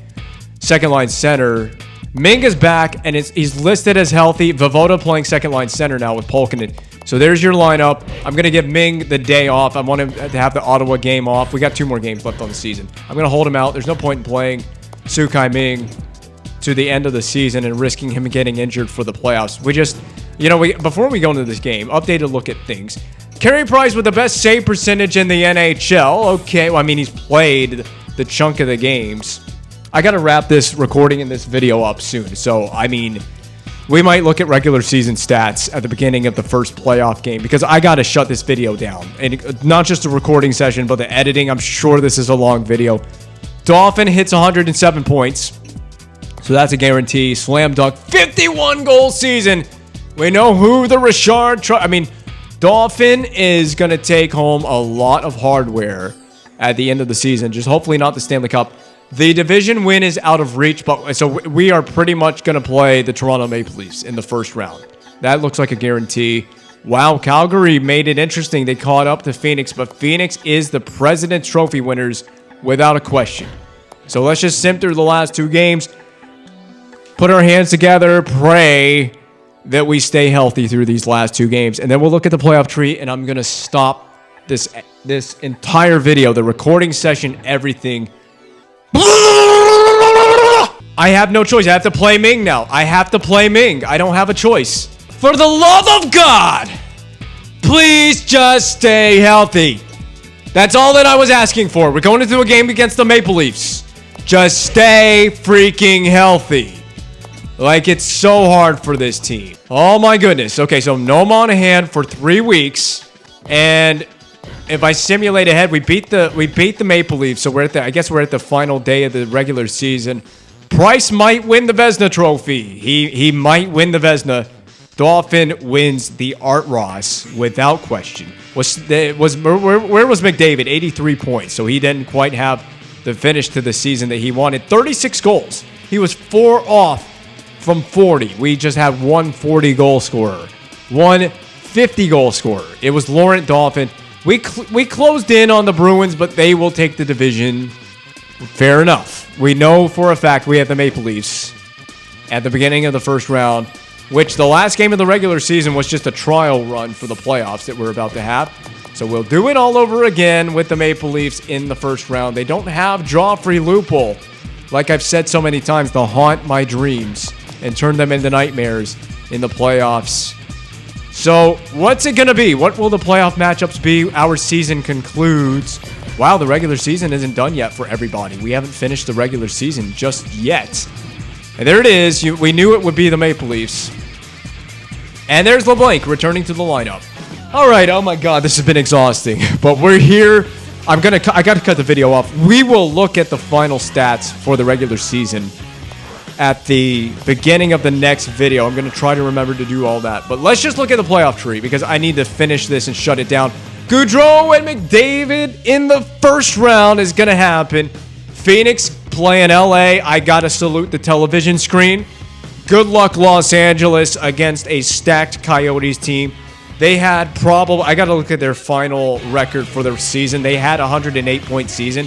second line center. Ming is back, and he's listed as healthy. Vovoda playing second line center now with Polkinen. So there's your lineup. I'm going to give Ming the day off. I want him to have the Ottawa game off. We got 2 more games left on the season. I'm going to hold him out. There's no point in playing Sukai Ming to the end of the season and risking him getting injured for the playoffs. We just... before we go into this game, updated look at things. Carey Price with the best save percentage in the NHL. Okay, well, I mean, he's played the chunk of the games. I got to wrap this recording and this video up soon. So, I mean, we might look at regular season stats at the beginning of the first playoff game because I got to shut this video down. And not just a recording session, but the editing. I'm sure this is a long video. Dauphin hits 107 points. So that's a guarantee. Slam dunk. 51 goal season. We know who the Richard... Dauphin is going to take home a lot of hardware at the end of the season. Just hopefully not the Stanley Cup. The division win is out of reach, but so we are pretty much going to play the Toronto Maple Leafs in the first round. That looks like a guarantee. Wow, Calgary made it interesting. They caught up to Phoenix, but Phoenix is the President's Trophy winners without a question. So let's just sim through the last 2 games. Put our hands together, pray that we stay healthy through these last 2 games. And then we'll look at the playoff tree, and I'm going to stop this entire video, the recording session, everything. I have no choice. I have to play Ming now. I don't have a choice. For the love of God, please just stay healthy. That's all that I was asking for. We're going into a game against the Maple Leafs. Just stay freaking healthy. Like, it's so hard for this team. Oh, my goodness. Okay, so no Monahan for 3 weeks. And if I simulate ahead, we beat the Maple Leafs. So I guess we're at the final day of the regular season. Price might win the Vezina trophy. He might win the Vezina. Dauphin wins the Art Ross without question. Where was McDavid? 83 points. So he didn't quite have the finish to the season that he wanted. 36 goals. He was 4 off from 40. We just had one 40-goal scorer. one 50-goal scorer. It was Laurent Dauphin. We closed in on the Bruins, but they will take the division. Fair enough. We know for a fact we have the Maple Leafs at the beginning of the first round, which the last game of the regular season was just a trial run for the playoffs that we're about to have. So we'll do it all over again with the Maple Leafs in the first round. They don't have Joffrey Lupul, like I've said so many times, to haunt my dreams and turn them into nightmares in the playoffs. So what's it going to be? What will the playoff matchups be? Our season concludes. Wow, the regular season isn't done yet for everybody. We haven't finished the regular season just yet. And there it is. We knew it would be the Maple Leafs. And there's LeBlanc returning to the lineup. All right. Oh, my God. This has been exhausting. But we're here. I got to cut the video off. We will look at the final stats for the regular season at the beginning of the next video. I'm going to try to remember to do all that. But let's just look at the playoff tree because I need to finish this and shut it down. Gaudreau and McDavid in the first round is going to happen. Phoenix playing LA. I got to salute the television screen. Good luck, Los Angeles, against a stacked Coyotes team. They had I got to look at their final record for their season. They had a 108-point season.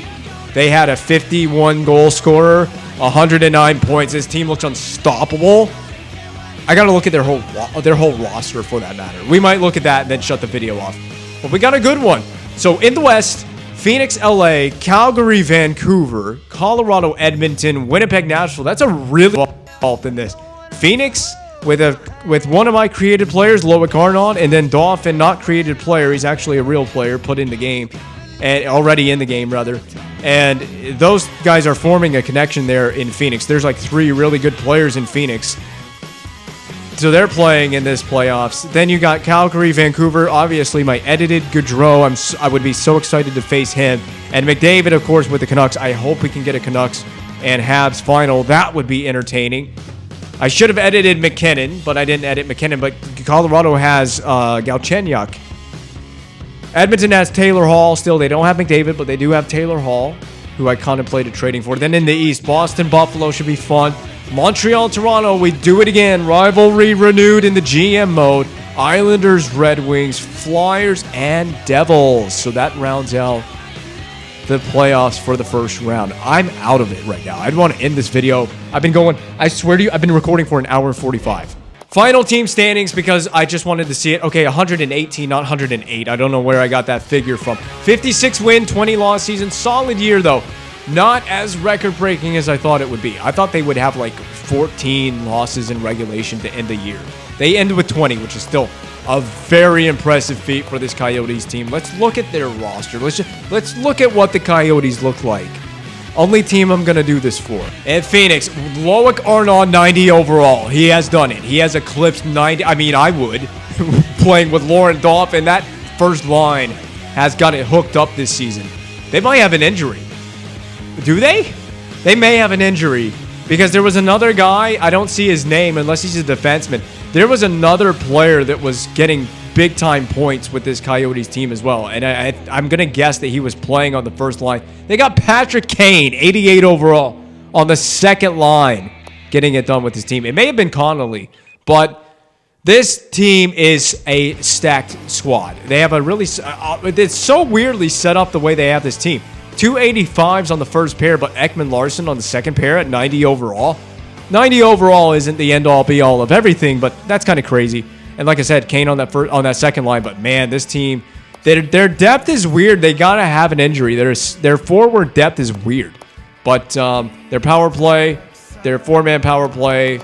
They had a 51-goal scorer, 109 points. This team looks unstoppable. I got to look at their whole roster for that matter. We might look at that and then shut the video off. But we got a good one. So in the West, Phoenix, LA, Calgary, Vancouver, Colorado, Edmonton, Winnipeg, Nashville. That's a really fault in this. Phoenix with one of my created players, Loic Arnaud, and then Dauphin, not created player. He's actually a real player put in the game, and already in the game rather. And those guys are forming a connection there in Phoenix. There's like 3 really good players in Phoenix. So they're playing in this playoffs. Then you got Calgary, Vancouver. Obviously, my edited Gaudreau. I would be so excited to face him. And McDavid, of course, with the Canucks. I hope we can get a Canucks and Habs final. That would be entertaining. I should have edited McKinnon, but I didn't edit McKinnon. But Colorado has Galchenyuk. Edmonton has Taylor Hall. Still, they don't have McDavid, but they do have Taylor Hall, who I contemplated trading for. Then in the East, Boston, Buffalo should be fun. Montreal, Toronto, we do it again. Rivalry renewed in the GM mode. Islanders, Red Wings, Flyers, and Devils. So that rounds out the playoffs for the first round. I'm out of it right now. I'd want to end this video. I swear to you, I've been recording for an hour and 45. Final team standings because I just wanted to see it. Okay, 118, not 108. I don't know where I got that figure from. 56 win, 20 loss season. Solid year, though. Not as record-breaking as I thought it would be. I thought they would have like 14 losses in regulation to end the year. They ended with 20, which is still a very impressive feat for this Coyotes team. Let's look at their roster. Let's look at what the Coyotes look like. Only team I'm going to do this for. And Phoenix, Loic Arnaud, 90 overall. He has done it. He has eclipsed 90. I mean, I would. Playing with Laurent Dauphin, that first line has got it hooked up this season. They might have an injury. Do they? They may have an injury because there was another guy. I don't see his name unless he's a defenseman. There was another player that was getting big-time points with this Coyotes team as well. And I'm going to guess that he was playing on the first line. They got Patrick Kane, 88 overall, on the second line, getting it done with his team. It may have been Connolly, but this team is a stacked squad. They have a really... it's so weirdly set up the way they have this team. 285s on the first pair, but Ekman-Larsson on the second pair at 90 overall. 90 overall isn't the end-all, be-all of everything, but that's kind of crazy. And like I said, Kane on that second line. But man, this team, their depth is weird. They gotta have an injury. Their forward depth is weird. But their power play, their 4-man power play,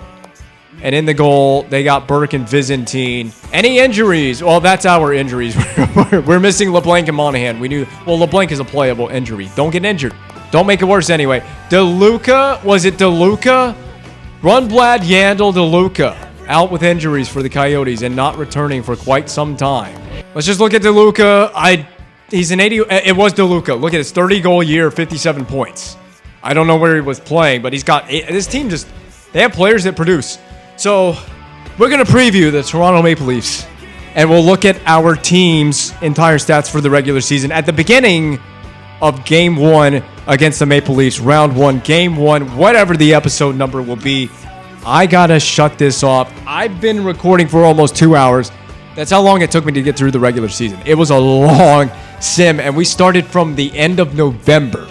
and in the goal, they got Burke and Byzantine. Any injuries? Well, that's our injuries. We're missing LeBlanc and Monahan. We knew. Well, LeBlanc is a playable injury. Don't get injured. Don't make it worse anyway. DeLuca, was it DeLuca? Rundblad, Yandel, DeLuca out with injuries for the Coyotes and not returning for quite some time. Let's just look at DeLuca. He's an 80. It was DeLuca. Look at his 30-goal year, 57 points. I don't know where he was playing, but he's got this team. They have players that produce. So we're going to preview the Toronto Maple Leafs, and we'll look at our team's entire stats for the regular season at the beginning of Game 1 against the Maple Leafs, Round 1, Game 1, whatever the episode number will be. I got to shut this off. I've been recording for almost 2 hours. That's how long it took me to get through the regular season. It was a long sim, and we started from the end of November.